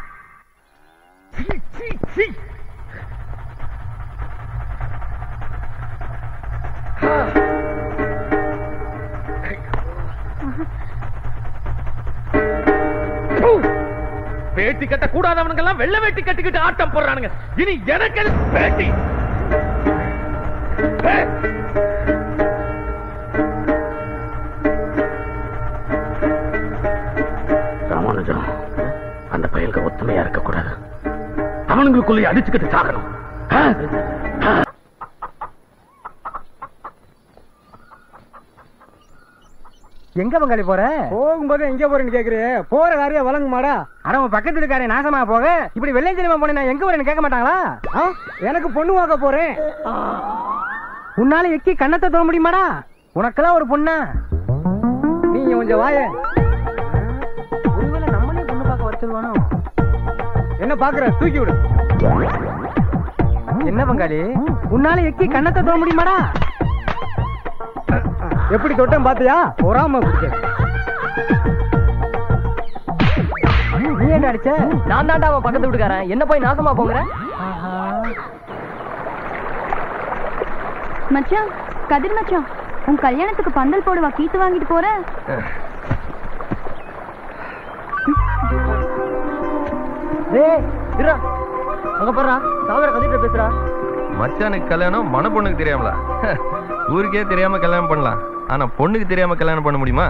வேட்டி கட்ட கூடாதவனுங்க எல்லாம் வெள்ளை வேட்டி கட்டிக்கிட்டு ஆட்டம் போடுறானுங்க. இனி எனக்கு வேட்டி. ராமானுஜம், அந்த பயல்க ஒத்துமையா இருக்க கூடாது. அவனுங்களுக்குள்ளே அடிச்சுக்கிட்டு சாகணும். எங்க பங்காளி போற? போகும்போது எங்க போறேன்னு கேக்குறியே, போற காரியம் வழங்குமாடா? அட உன் பக்கத்து இருக்காரே நாசமா போக, இப்படி வெள்ளையஞ்சலிமா போனே நான் எங்க போறேன்னு கேட்க மாட்டாங்களா? எனக்கு பொண்ணு வாங்க போறேன். உன்னால எக்கி கண்ணத்தை தோற முடியுமாடா? உனக்கெல்லாம் ஒரு பொண்ணா? நீ கொஞ்சம் வாய. ஒருவேளை நம்மளே பொண்ணு பார்க்க வச்சிருவானோ? என்ன பாக்குற? தூக்கி விடு. என்ன பங்காளி, உன்னால எக்கி கண்ணத்தை தோற முடியுமாடா? எப்படி தொட்டம் பாத்தியா? பொறாம நீ என்ன அடிச்ச? நான் தாண்டா அவன் பக்கத்து வீட்டுக்காரன். என்ன போய் நாசமா போங்கிற? மச்சான், கதிர் மச்சான், உன் கல்யாணத்துக்கு பந்தல் போடுவா கீத்து வாங்கிட்டு போற? அங்க போறா, தாவர கதிட்ட பேசுறா. மச்சானுக்கு கல்யாணம் மன பொண்ணுக்கு தெரியாமலா? ஊருக்கே தெரியாம கல்யாணம் பண்ணலாம், ஆனா பொண்ணுக்கு தெரியாம கல்யாணம் பண்ண முடியுமா?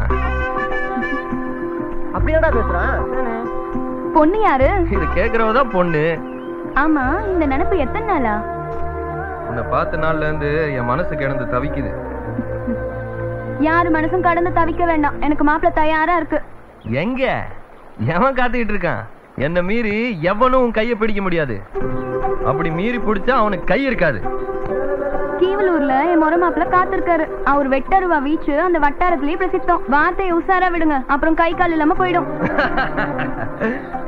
அப்படியாடா பேசுறான். பொண்ணு யாரு? இது கேக்குறவதான் பொண்ணு. ஆமா, இந்த நினைப்பு எத்தனை நாளா? உன்னை பார்த்த நாள்ல இருந்து என் மனசு கிடந்து தவிக்குது. யாரு மனசும் கடந்து தவிக்க வேண்டாம், எனக்கு மாப்பிள்ள தயாரா இருக்கு. எங்க எவன் காத்துக்கிட்டு இருக்கான்? என்ன மீறி எவனும் உன் கையை பிடிக்க முடியாது. அப்படி மீறி பிடிச்சா அவனுக்கு கை இருக்காது. கீவலூர்ல என் முறை மாப்பிள்ள காத்திருக்காரு. அவர் வெட்டருவா வீச்சு அந்த வட்டாரத்திலேயே பிரசித்தம். வார்த்தையை உசாரா விடுங்க, அப்புறம் கை கால் இல்லாம போயிடும்.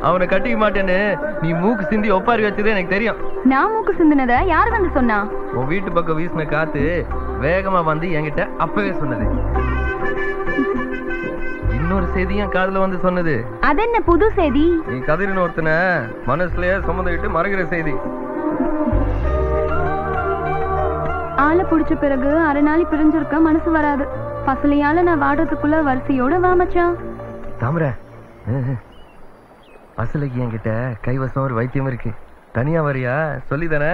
அவனை கட்டிக்க மாட்டேன்னு நீ மூக்கு சிந்தி ஒப்பாரி வச்சதே எனக்கு தெரியும். நான் மூக்கு சிந்தினத யாரு வந்து சொன்னா? உன் வீட்டு பக்கம் வீசின காத்து வேகமா வந்து என்கிட்ட அப்பவே சொன்னது. இன்னொரு செய்தியும் காதுல வந்து சொன்னது. அது என்ன புது செய்தி? நீ கதிரின் ஒருத்தனை மனசுலயே சுமந்துக்கிட்டு மறைகிற செய்தி. ஆளை புடிச்ச பிறகு அரை நாளி பிரிஞ்சிருக்க மனசு வராது. பசலையால நான் வாடுறதுக்குள்ள வரிசையோட வாமச்சான். தாமர, பசலைக்கு என்கிட்ட கைவசம் ஒரு வைத்தியம் இருக்கு. தனியா வரியா? சொல்லிதானே.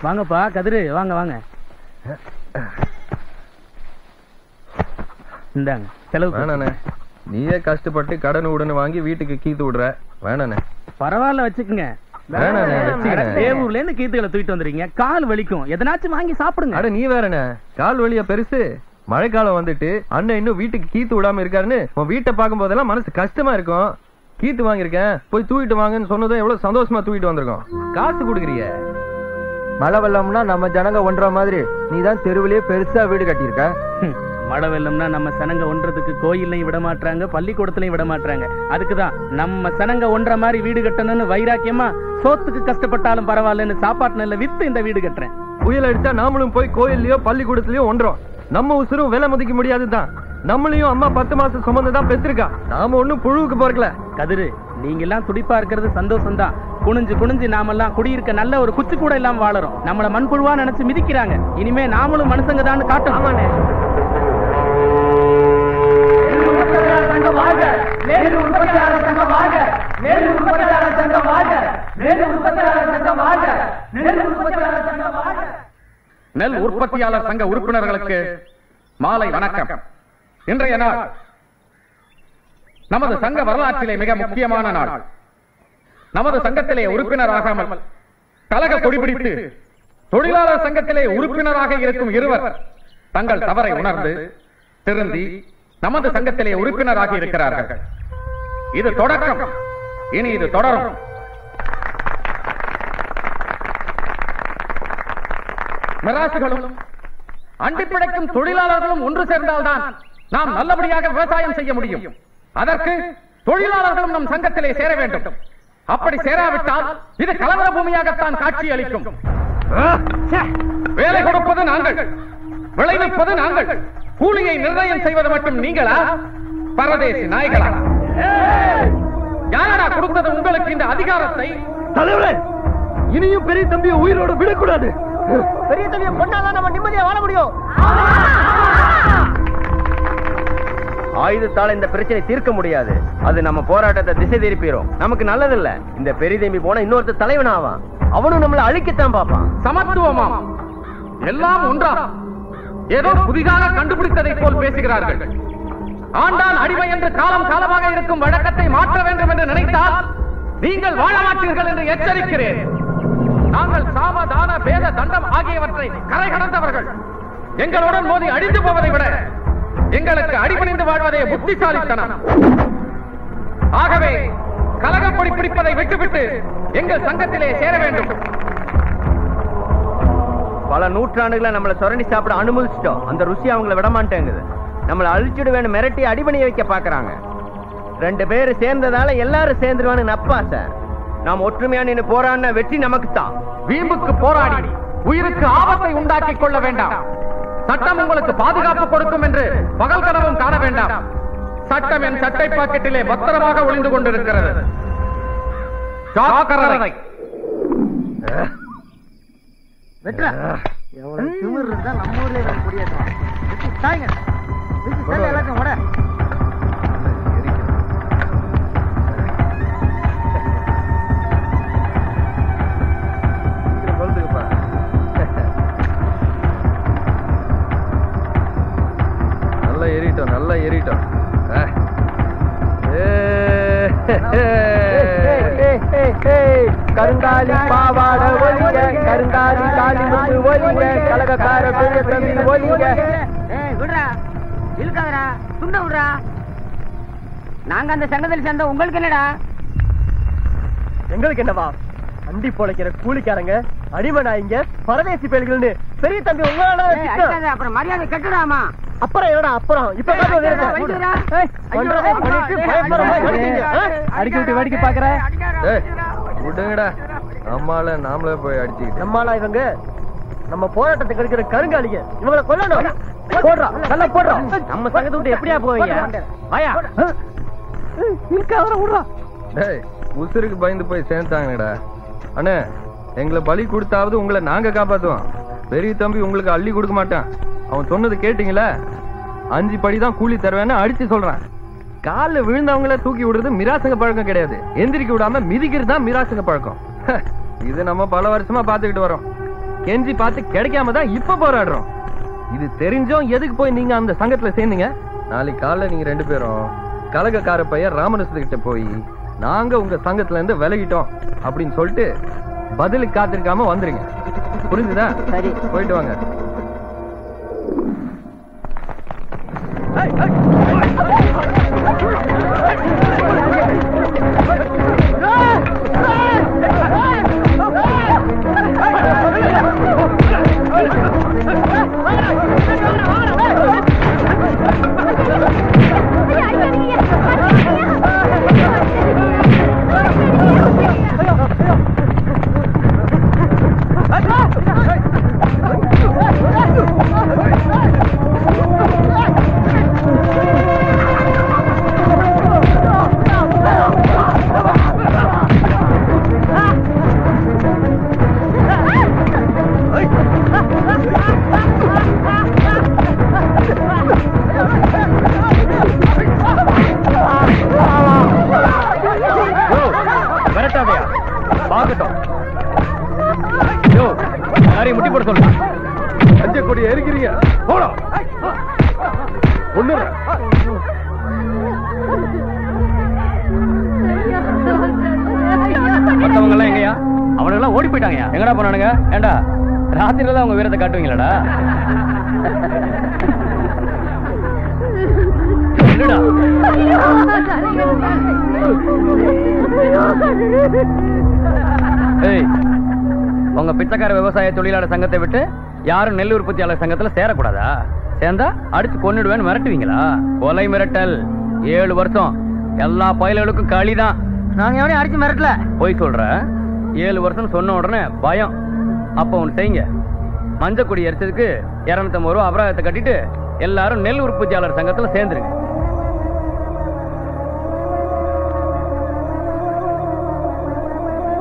வாங்கப்பா கதிரு, வாங்க வாங்க. இந்தாங்க செலவு. வேணாண்ணே, நீயே கஷ்டப்பட்டு கடன் உடனே வாங்கி வீட்டுக்கு கீத்து விடுற. வேணாண்ணே. பரவாயில்ல வச்சுக்குங்க. தேவூர்ல இருந்து கீத்துகளை தூக்கிட்டு வந்துறீங்க, கால் வலிக்கும், எதனாச்சும் வாங்கி சாப்பிடுங்க. அட நீ வேறண்ணே, கால் வலியா பெருசு? மழைக்காலம் வந்துட்டு அண்ணன் இன்னும் வீட்டுக்கு கீத்து விடாம இருக்காருன்னு உன் வீட்டை பார்க்கும் போதெல்லாம் மனசு கஷ்டமா இருக்கும். கீத்து வாங்கிருக்கேன், போய் தூக்கிட்டு வாங்கன்னு சொன்னதும் எவ்வளவு சந்தோஷமா தூக்கிட்டு வந்திருக்கோம். காசு கொடுக்குறிய. மழை வெள்ளம்னா நம்ம ஜனங்க ஒன்ற மாதிரி நீ தான் தெருவிலேயே பெருசா வீடு கட்டியிருக்க. மழை வெள்ளம்னா நம்ம சனங்க ஒன்றதுக்கு கோயில்லையும் விட மாட்டாங்க, பள்ளிக்கூடத்திலையும் விட மாட்டாங்க. அதுக்குதான் நம்ம சனங்க ஒன்ற மாதிரி வீடு கட்டணும்னு வைராக்கியமா சோத்துக்கு கஷ்டப்பட்டாலும் பரவாயில்லன்னு சாப்பாட்டு நெல்ல வித்து இந்த வீடு கட்டுறேன். புயல் அடிச்சா நாமளும் போய் கோயில்லயோ பள்ளிக்கூடத்திலயோ ஒன்றோம். நம்ம உசுரும் விலை மதிக்க முடியாதுதான். நம்மளையும் அம்மா 10 மாசம் சுமந்துதான் பெற்றிருக்கா. நாம ஒண்ணும் புழுவுக்கு போறக்கல. கதிரு, நீங்க எல்லாம் துடிப்பா இருக்கிறது சந்தோஷம் தான். குனிஞ்சு குனிஞ்சு நாமெல்லாம் குடியிருக்க நல்ல ஒரு குச்சி கூட இல்லாம வாழறோம். நம்மள மண்புழுவா நினைச்சு மிதிக்கிறாங்க. இனிமே நாமளும் மனுஷங்க தான் காட்டணும். நெல் உற்பத்தியாளர் சங்க உறுப்பினர்களுக்கு மாலை வணக்கம். இன்றைய நாள் நமது சங்க வரலாற்றிலே மிக முக்கியமான நாள். நமது சங்கத்திலே உறுப்பினராகாமல் கழக கொடிபிடித்து தொழிலாளர் சங்கத்திலே உறுப்பினராக இருக்கும் இருவர் தங்கள் தவறை உணர்ந்து திருந்தி நமது சங்கத்திலே உறுப்பினராகி இருக்கிறார்கள். இது தொடக்கம், இனி இது தொடரும். மிராசுகளும் அண்டிப்பிடைக்கும் தொழிலாளர்களும் ஒன்று சேர்ந்தால்தான் நாம் நல்லபடியாக விவசாயம் செய்ய முடியும். அதற்கு தொழிலாளர்களும் நம் சங்கத்திலே சேர வேண்டும். அப்படி சேராவிட்டால் இது கலவர பூமியாகத்தான் காட்சி அளிக்கும். வேலை கொடுப்பது நாங்கள், விளைவிப்பது நாங்கள், கூலியை நிர்ணயம் செய்வது மட்டும் நீங்களா? பரதேசி நாய்களா? யாரா கொடுத்தது உங்களுக்கு இந்த அதிகாரத்தை? தலைவரே, இனியும் பெரிய தம்பியை உயிரோடு விடக்கூடாது. பெரிய தம்பியை கொண்டாதான் நம்ம நிம்மதியா வாழ முடியும். ஆயுதத்தால இந்த பிரச்சனை தீர்க்க முடியாது. அது நம்ம போராட்டத்தை திசை திருப்பிடும். நமக்கு நல்லதில்ல. இந்த பெரிய தம்பி போனா இன்னொருத்த தலைவன் ஆவான். அவனும் நம்மளை அழிக்கத்தான் பார்ப்பான். சமத்துவமா? எல்லாம் ஒன்றா? ஏதோ புதிதாக கண்டுபிடித்ததை போல் பேசுகிறார்கள். ஆண்டான் அடிமை என்று காலம் காலமாக இருக்கும் வழக்கத்தை மாற்ற வேண்டும் என்று நினைத்தால் நீங்கள் வாழ மாட்டீர்கள் என்று எச்சரிக்கிறேன். நாங்கள் சாமதான பேத தண்டம் ஆகியவற்றை கரை கடந்தவர்கள். எங்களுடன் மோதி அழிந்து போவதை விட எங்களுக்கு அடிபணிந்து வாழ்வதே புத்திசாலித்தனம். ஆகவே கலகப்பொடி பிடிப்பதை விட்டுவிட்டு எங்கள் சங்கத்திலே சேர வேண்டும். பல நூற்றாண்டுகளை நம்மளை சுரண்டி சாப்பிட அனுமதிச்சிட்டோம். அந்த ருசி அவங்கள விடமாட்டேங்குது. நம்மளை அழிச்சுடு வேணும் மிரட்டி அடிபணி வைக்க பாக்குறாங்க. 2 பேர் சேர்ந்ததால எல்லாரும் சேர்ந்துருவானு நப்பாசை. நாம் ஒற்றுமையா நின்று போராடின வெற்றி நமக்கு தான். வீம்புக்கு போராடி உயிருக்கு ஆபத்தை உண்டாக்கி கொள்ள வேண்டாம். சட்டம் உங்களுக்கு பாதுகாப்பு கொடுக்கும் என்று பகல் கனவும் காண வேண்டாம். சட்டம் என் சட்டை பாக்கெட்டிலே பத்திரமாக ஒளிந்து கொண்டிருக்கிறது. ஜாக்கிரதை. எவ்வளவு திமிர் இருந்தா நம்ம ஊர்ல குடியேற்றலாம். எல்லாத்தையும் விட நல்லா ஏறிட்டோம். கருங்காலி பாவாட ஒலிங்க, கருங்காலி காலி முத்து ஒலிங்க, கலகக்கார பெரிய தம்பி ஒலிங்க. விடுறா, இழுக்காதடா, துண்ட விடுறா. நாங்க அந்த சங்கத்தில் சேர்ந்த உங்களுக்கு என்னடா? எங்களுக்கு என்னவா? அண்டி பொழைக்கிற கூலிக்காரங்க, அடிமை நாய்ங்க, பரதேசி பேல்கள்னு பெரிய தம்பி உங்களால அப்புறம் மரியாதை கட்டுடாமா? அப்புறம் என்னடா அப்புறம்? இப்ப அடிக்க விட்டு வேடிக்கை பாக்குற விடுங்கடா. நம்மால நாமளே போய் அடிச்சுக்கிட்டு. நம்மளா இவங்க நம்ம போராட்டத்துக்கு இருக்கிற கருங்காலிங்க, இவங்களை கொல்லணும். போடுறா, நல்லா போடுறா. நம்ம சங்கத்தை விட்டு எப்படியா போவீங்க? வாயா விடுறா. டேய், உசுருக்கு பயந்து போய் சேர்ந்தாங்கடா. அண்ணே, எங்களை பலி கொடுத்தாவது உங்களை நாங்க காப்பாத்துவோம். பெரிய தம்பி உங்களுக்கு அள்ளி கொடுக்க மாட்டான். அவன் சொன்னது கேட்டீங்களா? 5 படிதான் கூலி தருவேன்னு அடிச்சு சொல்றான். காலில் விழுந்தவங்கள தூக்கி விடுறது மிராசங்க பழக்கம் கிடையாது. எந்திரிக்க விடாம மிதிக்கிறது தான் மிராசங்க பழக்கம். இது நம்ம பல வருஷமா பாத்துக்கிட்டு வரோம். கெஞ்சி பார்த்து கிடைக்காம தான் இப்ப போராடுறோம். இது தெரிஞ்சும் எதுக்கு போய் நீங்க அந்த சங்கத்துல சேர்ந்தீங்க? நாளைக்கு காலைல நீங்க 2 பேரும் கலகக்கார பையன் ராமனசுகிட்ட போய் நாங்க உங்க சங்கத்துல இருந்து விலகிட்டோம் அப்படின்னு சொல்லிட்டு பதிலுக்கு காத்திருக்காம வந்துருங்க. புரிஞ்சுதா? சரி, போயிட்டு வாங்க. முட்டி போட சொல்ல அஞ்ச கொடி எரிக்கிறீங்க. போடா ஒண்ணு மத்தவங்க எல்லாம் எங்கயா? அவனுங்க எல்லாம் ஓடி போயிட்டாங்க. எங்கடா போனானுங்க? ஏண்டா ராத்திரில தான் அவங்க வீரத்தை காட்டுவீங்களாடா? உங்க பிச்சைக்கார விவசாய தொழிலாளர் சங்கத்தை விட்டு யாரும் நெல் உற்பத்தியாளர் சங்கத்துல சேரக்கூடாதா? சேர்ந்தா அடிச்சு கொன்னுடுவேன்னு மிரட்டுவீங்களா? கொலை மிரட்டல் 7 வருஷம். எல்லா பயல்களுக்கும் களிதான். நாங்க எவனையும் அடிச்சு மிரட்டல. போய் சொல்ற. 7 வருஷம் சொன்ன உடனே பயம். அப்ப ஒண்ணு செய்யுங்க. மஞ்சள் கொடி எரிச்சதுக்கு 250 ரூபா அபராதத்தை கட்டிட்டு எல்லாரும் நெல் உற்பத்தியாளர் சங்கத்துல சேர்ந்துருங்க.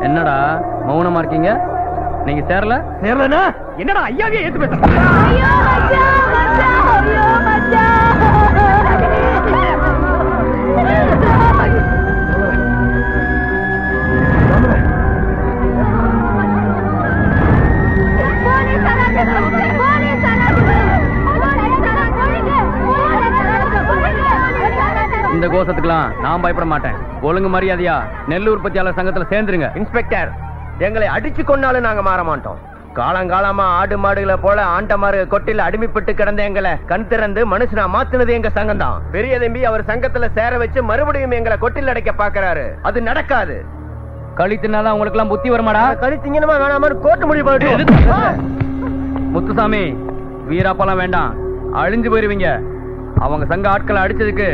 என்னடா மௌனமா இருக்கீங்க? நீங்க சேரல? சேரலனா என்னடா ஐயாவே ஏத்து பேசுற? இந்த கோஷத்துக்கெல்லாம் நான் பயப்பட மாட்டேன். ஒழுங்கு மரியாதையா நெல் உற்பத்தியாளர் சங்கத்துல சேர்ந்துருங்க. இன்ஸ்பெக்டர், எங்களை அடிச்சு கொண்டாலும் நாங்க மாற மாட்டோம். காலங்காலமா ஆடு மாடுகளை போல ஆண்டமாறு கொட்டில அடிமைப்பட்டு கிடந்த எங்களை கண் திறந்து மனுஷனா மாத்தினது எங்க சங்கம் தான். பெரிய தம்பி அவர் சங்கத்துல சேர வச்சு மறுபடியும் எங்களை கொட்டில் அடைக்க பாக்குறாரு. அது நடக்காது. கழித்துனால உங்களுக்கு எல்லாம் புத்தி வருமாடா? கழித்தீங்கன்னு வேணாமான்னு கோர்ட்டு முடிவு பண்ணிட்டு. முத்துசாமி, வீராப்பெல்லாம் வேண்டாம், அழிஞ்சு போயிருவீங்க. அவங்க சங்க ஆட்களை அடிச்சதுக்கு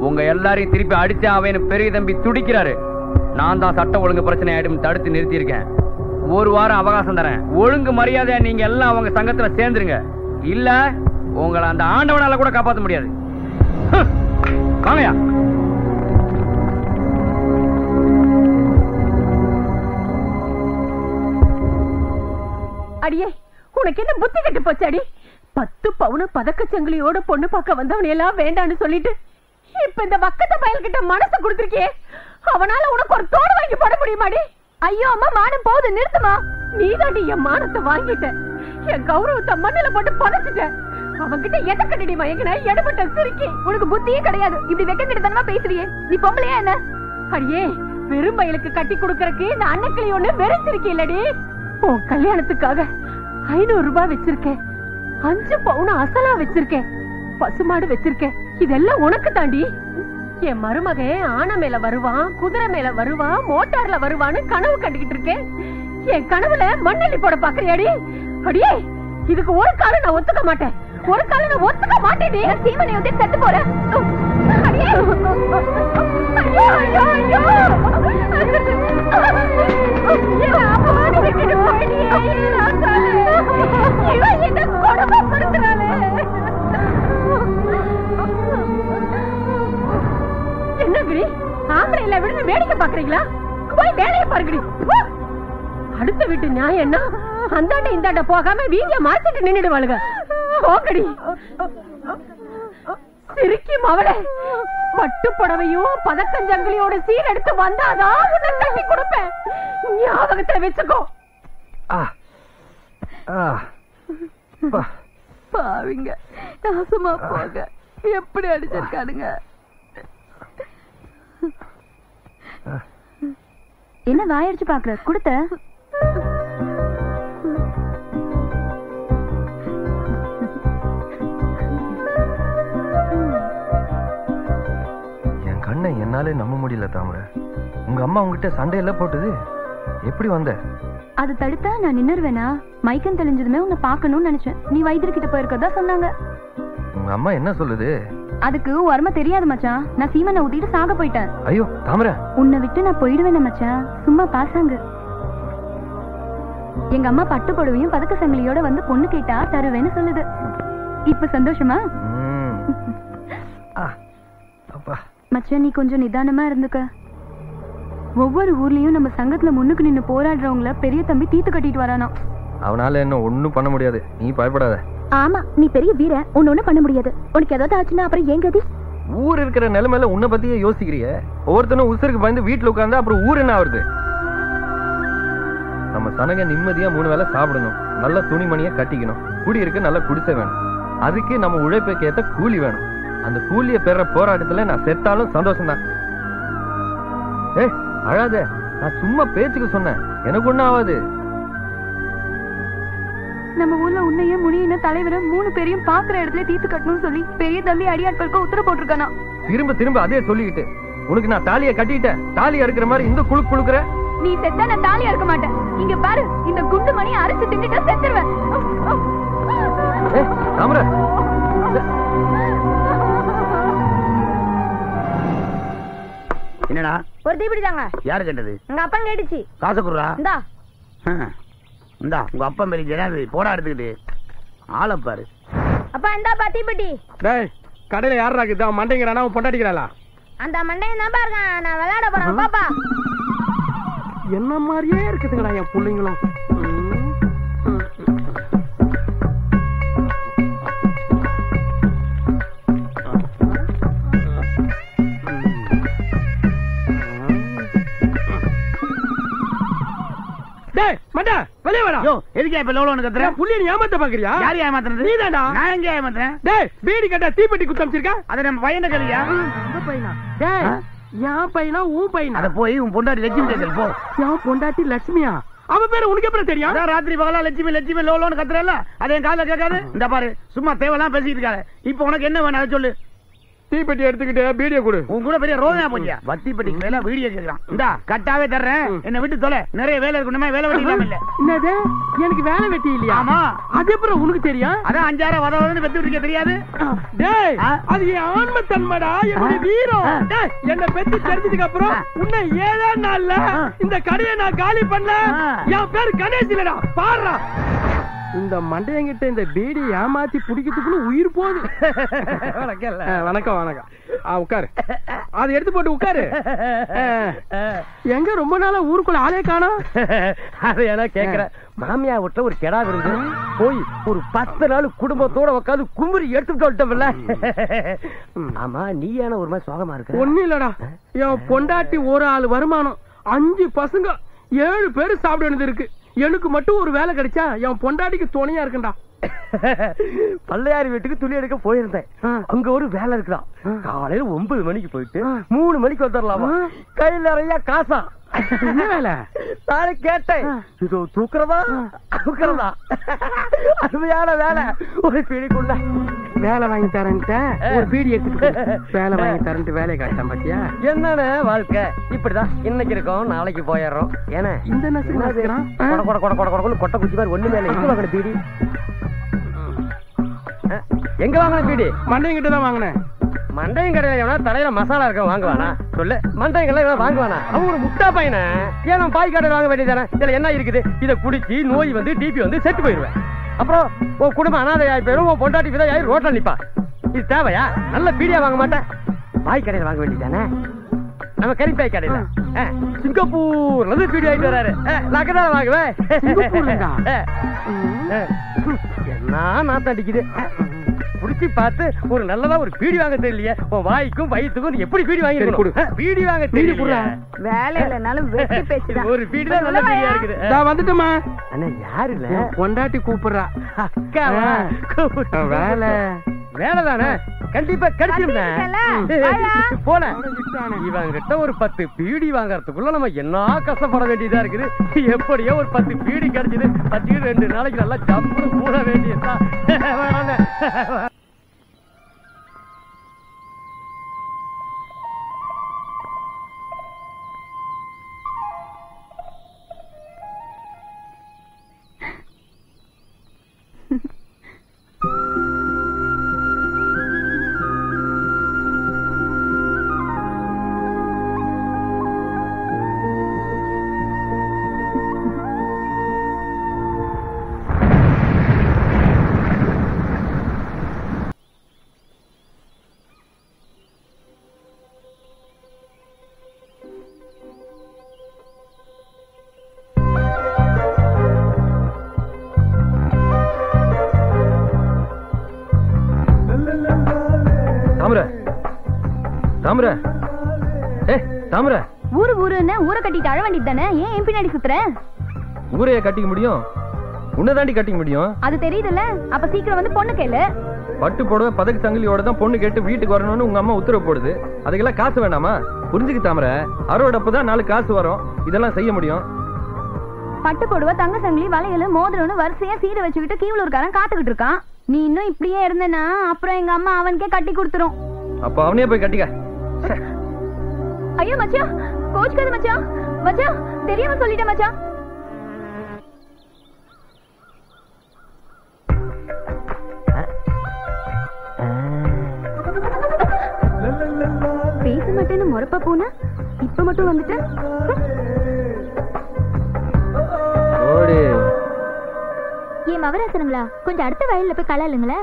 உங்க எல்லாரையும் திருப்பி அடிச்சா அவன் பெரிய தம்பி துடிக்கிறாரு. நான் தான் சட்ட ஒழுங்கு பிரச்சனை ஆயிடும் தடுத்து நிறுத்தியிருக்கேன். ஒரு வாரம் அவகாசம் தரேன். ஒழுங்கு மரியாதை நீங்க எல்லாம் அவங்க சங்கத்துல சேர்ந்துருங்க. இல்ல உங்களை அந்த ஆண்டவனால கூட காப்பாற்ற முடியாது. வாங்கயா. அடியே, உனக்கு என்ன புத்தி கட்டு போச்சாடி? 10 பவுன பதக்கச்சங்கிலியோட பொண்ணு பார்க்க வந்தவன் எல்லாம் வேண்டான்னு சொல்லிட்டு இப்ப இந்த வக்கத்த பயல்கிட்ட மனசை கொடுத்திருக்கே. அவனால உனக்கு ஒரு தோடு வாங்கி போட முடியுமாடி? ஐயோ அம்மா, மானம் போகுது, நிறுத்துமா. நீதாண்டி என் மானத்தை வாங்கிட்ட, என் கௌரவத்தை மண்ணில போட்டு புதைச்சிட்ட. அவன்கிட்ட எதை கட்டிடி மயங்கின எடுபட்ட சிரிக்கி. உனக்கு புத்தியே கிடையாது. இப்படி வெக்க கிட்டத்தனமா பேசுறியே. நீ பொம்பளையா என்ன? அடியே, வெறும் பயலுக்கு கட்டி கொடுக்கறக்கு இந்த அன்னக்கிளி ஒண்ணு வெறிச்சிருக்கே இல்லடி. உன் கல்யாணத்துக்காக 500 ரூபாய் வச்சிருக்கேன், 5 பவுன் அசலா வச்சிருக்கேன், பசுமாடு வச்சிருக்கேன். இதெல்லாம் உனக்கு தாண்டி. என் மருமகன் ஆனை மேல வருவான், குதிரை மேல வருவான், மோட்டார்ல வருவான்னு கனவு கண்டுகிட்டு இருக்கேன். என் கனவுல மண்ணெல்லி போட பாக்குறியாடி? அடியே, இதுக்கு ஒரு காலம் நான் ஒத்துக்க மாட்டேன். ஒரு காலம் நான் ஒத்துக்க மாட்டேன். சீமனை வந்து செத்து போறேன். அடியே, ஐயோ ஐயோ ஐயோ, என்னங்கடி ஆம்பளைல விடுன்னு வேடிக்கை பாக்குறீங்களா? போய் வேலையை பாருங்கடி. அடுத்த வீட்டு நியாயம் என்ன? அந்தாண்ட இந்தாண்ட போகாம வீதிய மாத்திட்டு நின்னுடுவாளுங்க. போங்கடி. சிரிக்கி மவளே, பட்டு புடவையும் பதக்கஞ்சங்கிலியோட சீர் எடுத்து வந்தாதான் உன்னை கட்டி கொடுப்பேன். ஞாபகத்துல வச்சுக்கோ. பாவிங்க, நாசமா போக எப்படி அடிச்சிருக்கானுங்க. என்ன வாயடிச்சு பாக்குற? கொடுத்த என் கண்ணை என்னாலே நம்ப முடியல தாமரை. உங்க அம்மா உங்ககிட்ட சண்டையெல்லாம் போட்டது எப்படி வந்த? அது தடுத்தா நான் நின்னுருவேனா? மைக்கம் தெளிஞ்சதுமே உன்னை பாக்கணும்னு நினைச்சேன். நீ வைத்தியர்கிட்ட போயிருக்கதா சொன்னாங்க. உங்க அம்மா என்ன சொல்லுது? அதுக்கு உரமா தெரியாது மச்சான். நான் சீமனை ஊத்திட்டு சாக போயிட்டேன். ஐயோ தாமரை, உன்னை விட்டு நான் போயிடுவேன் மச்சான். சும்மா பாசாங்க. எங்க அம்மா பட்டு புடவையும் பதக்க சங்கிலியோட வந்து பொண்ணு கேட்டா தருவேன்னு சொல்லுது. இப்ப சந்தோஷமா? மச்சான், நீ கொஞ்சம் நிதானமா இருந்துக்க. ஒவ்வொரு ஊர்லயும் நம்ம சங்கத்துல முன்னுக்கு நின்னு போராடுறவங்கள பெரிய தம்பி தீத்து கட்டிட்டு வரானா. அவனால என்ன ஒண்ணும் பண்ண முடியாது, நீ பயப்படாத. ஆமா, நீ பெரிய வீர, ஒண்ணு பண்ண முடியாது. உனக்கு ஏதாவது ஆச்சுன்னா அப்புறம் ஏன் கதி? ஊர் இருக்கிற நிலைமையில உன்னை பத்தியே யோசிக்கிறிய. ஒவ்வொருத்தனும் உசுருக்கு பயந்து வீட்டுல உட்கார்ந்தா அப்புறம் ஊர் என்ன ஆகுது? நம்ம சனங்க நிம்மதியா 3 வேளை சாப்பிடணும், நல்ல துணிமணியை கட்டிக்கணும், குடியிருக்கு நல்ல குடிசை வேணும். அதுக்கு நம்ம உழைப்புக்கு ஏத்த கூலி வேணும். அந்த கூலியை பெற போராட்டத்துல நான் செத்தாலும் சந்தோஷம் தான். ஏய் அழாத, நான் சும்மா பேச்சுக்கு சொன்னேன், எனக்கு ஒண்ணும் ஆகாது. நம்ம ஊர்ல உன்னையே முனியின தலைவரை 3 பேரையும் பாக்குற இடத்துல தீத்து கட்டணும்னு சொல்லி பெரிய தம்பி அடியாட்களுக்கு உத்தரவு போட்டிருக்கானா. திரும்ப திரும்ப அதே சொல்லிக்கிட்டு உனக்கு நான் தாலியை கட்டிட்டேன், தாலியா இருக்கிற மாதிரி இந்த குழு குழுக்குற. நீ செத்தா நான் தாலியா இருக்க மாட்டேன். இங்க பாரு, இந்த குண்டு மணி அரைச்சு தின்னுட்டா செத்துருவேன். தாமரை, என்னடா ஒரு தீபிடி தாங்க. யாரு கேட்டது? உங்க அப்பா கேட்டுச்சு. காசு குடுறா. இந்தா இந்தா, உங்க அப்பா மேல ஜனாது போடா எடுத்துக்கிட்டு ஆளை பாரு. அப்பா இந்தாப்பா தீபெட்டி. டேய், கடையில யாரா இருக்குது? அவன் மண்டைங்கிறானா, அவன் பொண்டாட்டிக்கிறாளா? அந்த மண்டையன் தான் பாருங்க, நான் விளையாட போறேன். பாப்பா என்ன மாதிரியே இருக்குதுங்கடா என் பிள்ளைங்களும். வெளியே வரா. எதுக்கு இப்ப லோலோன்னு கத்துற? புள்ளிய நீ ஏமாத்த பாக்குறியா? யார் ஏமாத்துறது? நீதான்டா. நான் எங்க ஏமாத்துறேன்? டேய், பீடி கட்ட தீப்பெட்டி குத்தமிச்சிருக்க. அத நம்ம பையனை கலியா? உங்க பையனா? டேய், என் பையனா உன் பையனா? அத போய் உன் பொண்டாட்டி லட்சுமி கேக்குற போ. என் பொண்டாட்டி லட்சுமியா? அவன் பேரு உனக்கு எப்படி தெரியும்? அதான் ராத்திரி பகலா லட்சுமி லட்சுமி லோலோன்னு கத்துறல, அது என் காதுல கேட்காது. இந்த பாரு, சும்மா தேவையெல்லாம் பேசிட்டு இருக்காரு. இப்ப உனக்கு என்ன வேணும் அதை சொல்லு. தீப்பெட்டி எடுத்துக்கிட்டு வீடியோ கொடு. உன் கூட பெரிய ரோதனா போச்சியா? வத்தி பெட்டிக்கு மேல வீடியோ கேட்கலாம். இந்தா கட்டாவே தர்றேன், என்ன விட்டு தொலை. நிறைய வேலை இருக்கணுமே, வேலை வெட்டி இல்லாம இல்ல. என்னது, எனக்கு வேலை வெட்டி இல்லையா? ஆமா. அது எப்படி உனக்கு தெரியும்? அதான் 5-6 வதவதன்னு வெட்டி விட்டுக்க தெரியாது. டேய், அது என் ஆன்ம தன்மைடா, என்னுடைய வீரம். டேய், என்ன பெத்து தெரிஞ்சதுக்கு அப்புறம் உன்னை 7 நாள்ல இந்த கடையை நான் காலி பண்ண. என் பேரு கணேஷ் இல்லடா, பாடுறா. இந்த மண்டையங்கிட்ட இந்த பீடி ஏமாத்தி பிடிக்கிறதுக்குள்ள உயிர் போகுது. வணக்கம் வணக்கம். உட்காரு, அதை எடுத்து போட்டு உட்காரு. எங்க ரொம்ப நாளா ஊருக்குள்ள ஆளே காணோம்? அதை ஏன்னா கேக்குறேன். மாமியா வீட்டுல ஒரு கெடா இருந்து போய் ஒரு 10 நாள் குடும்பத்தோட உட்காந்து கும்புரி எடுத்துட்டு வந்துட்டோம்ல. ஆமா, நீ ஏன்னா ஒரு மாதிரி சோகமா இருக்க? ஒண்ணு இல்லடா, என் பொண்டாட்டி ஒரு ஆள் வருமானம், 5 பசங்க, 7 பேரு சாப்பிட வேண்டியது இருக்கு. எனக்கு மட்டும் ஒரு வேலை கிடைச்சா என் பொண்டாட்டிக்கு துணையா இருக்குண்டா. பள்ளையாரி வீட்டுக்கு துணி எடுக்க போயிருந்தேன். அங்க ஒரு வேலை இருக்குதான். காலையில 9 மணிக்கு போயிட்டு 3 மணிக்கு வந்துடலாமா? கையில் நிறைய காசா. என்ன வேலை? நானே கேட்டேன், இதோ தூக்குறதா தூக்குறதா? அருமையான வேலை. ஒரு பீடிக்குள்ள வேலை வாங்கி தரேன்ட்ட ஒரு பீடி எடுத்துட்டு வேலை வாங்கி தரேன்ட்டு வேலையை காட்டாம பாத்தியா? என்னன்னு வாழ்க்கை இப்படிதான். இன்னைக்கு இருக்கோம், நாளைக்கு போயிடுறோம். ஏன்னா இந்த கொட்டை குச்சி மாதிரி ஒண்ணு மேல எங்க வாங்கின பீடி? எங்க வாங்கின பீடி? மண்டையும் கிட்ட தான் வாங்கினேன். மண்டையும் கடையில எவனா தலையில மசாலா இருக்க வாங்குவானா? சொல்லு, மண்டையும் கடையில வாங்குவானா? அவன் ஒரு முட்டா பையனை. ஏன்னா பாய் கடையில் வாங்க வேண்டியதானே? இதுல என்ன இருக்குது? இதை குடிச்சு நோய் வந்து டிபி வந்து செத்து போயிருவேன். அப்புறம் உன் குடும்பம் அனாதையாய் போயிடும், உன் பொண்டாட்டி விதையாயி ரோட்ல நிப்பா. இது தேவையா? நல்ல பீடியா வாங்க மாட்டேன், பாய் கடையில் வாங்க வேண்டியதானே? நம்ம கறிப்பாய் கடையில சிங்கப்பூர்ல இருந்து பீடி ஆயிட்டு வராரு. நான் தான் வாங்குவேன். என்ன நாத்தம் அடிக்குது? குடிச்சு பார்த்து ஒரு நல்லதா ஒரு பீடி வாங்க தெரியலையே. உன் வாய்க்கும் வயிற்றுக்கும் எப்படி பீடி வாங்கி பீடி வாங்க தெரியல. வேலை இல்லைனாலும் வெட்டி பேசுறேன். ஒரு பீடி தான் நல்ல பீடியா இருக்குது. நான் வந்துட்டேமா. அண்ணா யாரு இல்ல? பொண்டாட்டி கூப்பிடுறா. அக்காவா? வேலை வேலை தானே, கண்டிப்பா கிடைச்சிருந்தேன். போல இவங்கிட்ட ஒரு 10 பீடி வாங்கறதுக்குள்ள நம்ம என்ன கஷ்டப்பட வேண்டியதா இருக்குது. எப்படியோ ஒரு 10 பீடி கிடைச்சது. 2 நாளைக்கு நல்லா ஜப்பு கூட வேண்டியதா. ஊரு ஊருன்னு ஊரை கட்டிட்டு அழ வேண்டியது தானே? ஏன் என் பின்னாடி சுத்துற? ஊரைய கட்டிக்க முடியும், உன்னதாண்டி கட்டிக்க முடியும். அது தெரியுதுல்ல, அப்ப சீக்கிரம் வந்து பொண்ணு கேளு. பட்டு போடுவ பதக்கு சங்கிலியோட தான் பொண்ணு கேட்டு வீட்டுக்கு வரணும்னு உங்க அம்மா உத்தரவு போடுது. அதுக்கெல்லாம் காசு வேணாமா? புரிஞ்சுக்கு தாமரை, அறுவடப்பதான் 4 காசு வரும். இதெல்லாம் செய்ய முடியும். பட்டு போடுவ தங்க சங்கிலி வளையல் மோதிரம்னு வரிசையா சீரை வச்சுக்கிட்டு கீவலூர்காரன் காத்துக்கிட்டு இருக்கான். நீ இன்னும் இப்படியே இருந்தனா அப்புறம் எங்க அம்மா அவனுக்கே கட்டி கொடுத்துரும். அப்ப அவனே போய் கட்டிக்க. ஐயோ மச்சான், கோச்சுக்காத மச்சான். மச்சான் தெரியாம சொல்லிட்டேன் மச்சான். பேச மாட்டேன்னு முறப்ப போனா இப்ப மட்டும் வந்துட்டு ஏன் மவராசனுங்களா? கொஞ்சம் அடுத்த வயல்ல போய் களை இல்லைங்களே.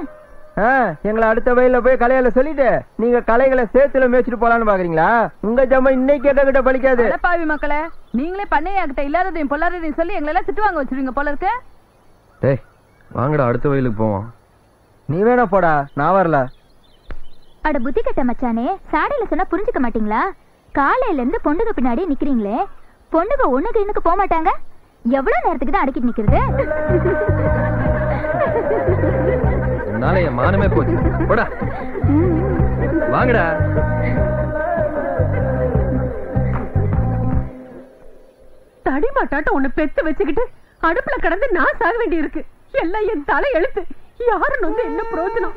எங்களை அடுத்த வயல்ல போய் கலையில சொல்லிட்டு நீங்க கலைகளை சேத்துல மேய்ச்சிட்டு போலான்னு பாக்குறீங்களா? உங்க ஜம்மா இன்னைக்கு கிட்ட பழிக்காது. பாவி மக்களே, நீங்களே பண்ணையாகிட்ட இல்லாததையும் பொல்லாததையும் சொல்லி எங்களை எல்லாம் திட்டு வாங்க வச்சிருவீங்க போல இருக்கு. டேய் வாங்கடா, அடுத்த வயலுக்கு போவோம். நீ வேணா போடா, நான் வரல. அட புத்தி கட்ட மச்சானே, சாடையில சொன்னா புரிஞ்சுக்க மாட்டீங்களா? காலையில இருந்து பொண்ணுங்க பின்னாடி நிக்கிறீங்களே, பொண்ணுங்க ஒண்ணுக்கு இன்னுக்கு போக மாட்டாங்க. எவ்வளவு நேரத்துக்கு தான் அடக்கிட்டு நிக்கிறது? உன்னால என் மானமே போச்சு. போடா வாங்கடா. தடிமாட்டாட்டம் உன்னை பெத்து வச்சுக்கிட்டு அடுப்புல கடந்து நான் சாக வேண்டி இருக்கு. எல்லாம் என் தலை எழுத்து. யாரும் வந்து என்ன பிரயோஜனம்?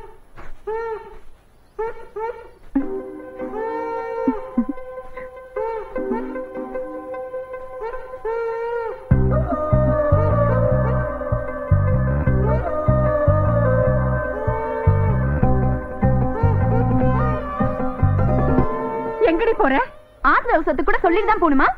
எங்கடி போற? ஆத்திர அவசரத்து கூட சொல்லிட்டு தான் போணுமா?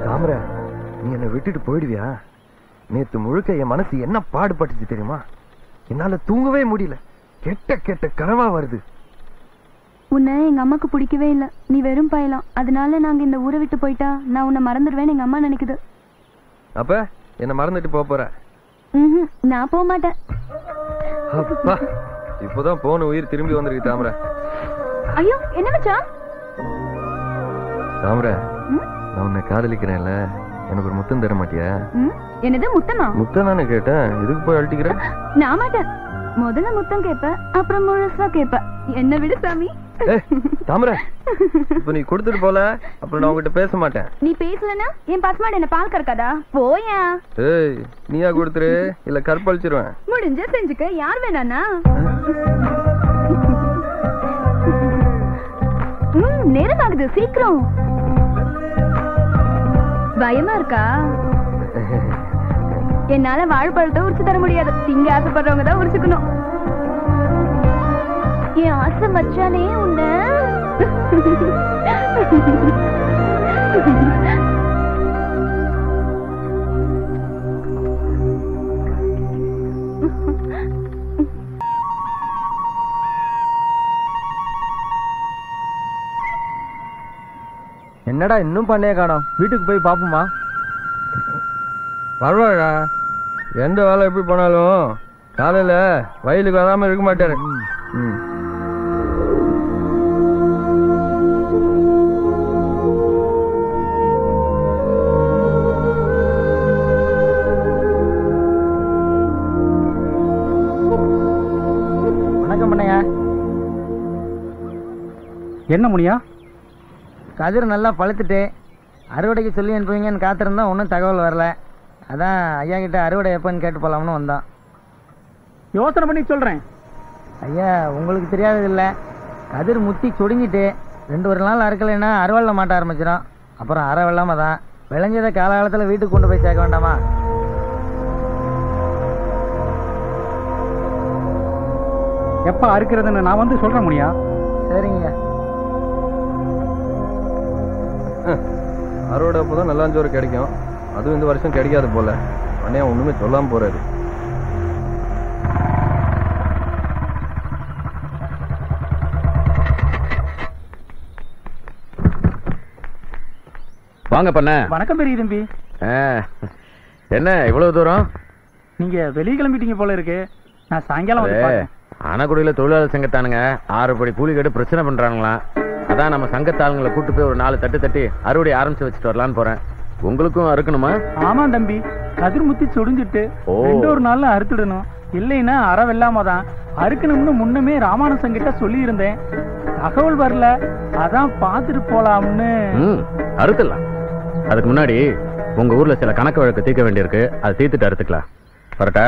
தாமரை, நீ என்னை விட்டுட்டு போயிடுவியா? நேத்து முழுக்க என் மனசு என்ன பாடுபட்டுச்சு தெரியுமா? என்னால தூங்கவே முடியல. கெட்ட கெட்ட கனவா வருது. உன்னை எங்க அம்மாக்கு பிடிக்கவே இல்ல. நீ வெறும் பயலாம். அதனால நாங்க இந்த ஊரை விட்டு போயிட்டா நான் உன்னை மறந்துடுவேன்னு எங்க அம்மா நினைக்குது. அப்ப என்ன மறந்துட்டு போற? நான் போக மாட்டேன். அப்பா, இப்பதான் போன உயிர் திரும்பி வந்திருக்கு தாமரை. ஐயோ, என்ன மச்சான்? தாமரை, நான் உன்னை காதலிக்கிறேன்ல, எனக்கு ஒரு முத்தம் தர மாட்டியா? என்னது முத்தமா? முத்தம் தானே கேட்டேன், எதுக்கு போய் அழட்டிக்கிற? நான் மாட்டேன். முதல்ல முத்தம் கேப்ப, அப்புறம் முழுசா கேப்ப. என்ன விடு சாமி. தாமரை, இப்ப நீ கொடுத்துட்டு போல, அப்புறம் நான் உங்ககிட்ட பேச மாட்டேன். நீ பேசலன்னா என் பசுமாடு என்ன பால் கறக்காதா? போயா. ஏய், நீயா கொடுத்துரு, இல்ல கற்பழிச்சிருவேன். முடிஞ்ச செஞ்சுக்க, யார் வேணானா? நேரம் ஆகுது, சீக்கிரம். பயமா இருக்கா? என்னால வாழைப்பழத்தை உரிச்சு தர முடியாது. திங்க ஆசைப்படுறவங்க தான் உரிச்சுக்கணும். என் ஆசை மச்சானே உன்ன. என்னடா இன்னும் பண்ணைய காணோம்? வீட்டுக்கு போய் பாப்போமா? பரவாயில்லடா, எந்த வேலை எப்படி போனாலும் காலையில வயலுக்கு வராம இருக்க மாட்டாரு. வணக்கம் பண்ணையா. என்ன முனியா? கதிர் நல்லா பழுத்துட்டு அறுவடைக்கு சொல்லி அனுப்புவீங்கன்னு காத்திருந்தா ஒன்றும் தகவல் வரல. அதான் ஐயா கிட்ட அறுவடை எப்போன்னு கேட்டு போலாம்னு வந்தோம். யோசனை பண்ணி சொல்றேன். ஐயா, உங்களுக்கு தெரியாதது இல்லை, கதிர் முத்தி சொடிஞ்சிட்டு 2 நாள் அறுக்கலைன்னா அறுவடை மாட்ட ஆரம்பிச்சிடும். அப்புறம் அரை வெள்ளாம தான் விளைஞ்சதை காலகாலத்தில் வீட்டுக்கு கொண்டு போய் சேர்க்க வேண்டாமா? எப்ப அறுக்கிறதுன்னு நான் வந்து சொல்றேன் முனியா. சரிங்க. அறுவடை அப்போதான் நல்லாஞ்சோறு கிடைக்கும். அதுவும் இந்த வருஷம் கிடைக்காது போல. அண்ணே ஒண்ணுமே சொல்லாம போறாரு. வாங்க பண்ண. வணக்கம் பெரிய தம்பி. என்ன இவ்வளவு தூரம்? நீங்க வெளியே கிளம்பிட்டீங்க போல இருக்கு. நான் சாயங்காலம் வந்து ஆனக்குடியில தொழிலாளர் சங்கத்தானுங்க 6 படி கூலி கேட்டு பிரச்சனை பண்றாங்களாம். அதான் நம்ம சங்கத்தாளுங்களை கூட்டு போய் ஒரு 4 தட்டு தட்டி அறுவடை ஆரம்பிச்சு வச்சுட்டு வரலான்னு போறேன். உங்களுக்கும் அறுக்கணுமா? ஆமா தம்பி, கதிர் முத்தி சொடிஞ்சிட்டு 2 நாள்ல அறுத்துடணும். இல்லைன்னா அற வெள்ளாம தான் அறுக்கணும்னு முன்னமே ராமானுசன் கிட்ட சொல்லி இருந்தேன். தகவல் வரல, அதான் பாத்துட்டு போலாம்னு. அறுத்துடலாம். அதுக்கு முன்னாடி உங்க ஊர்ல சில கணக்கு வழக்கு தீர்க்க வேண்டியிருக்கு. அதை தீர்த்துட்டு அறுத்துக்கலாம். வரட்டா?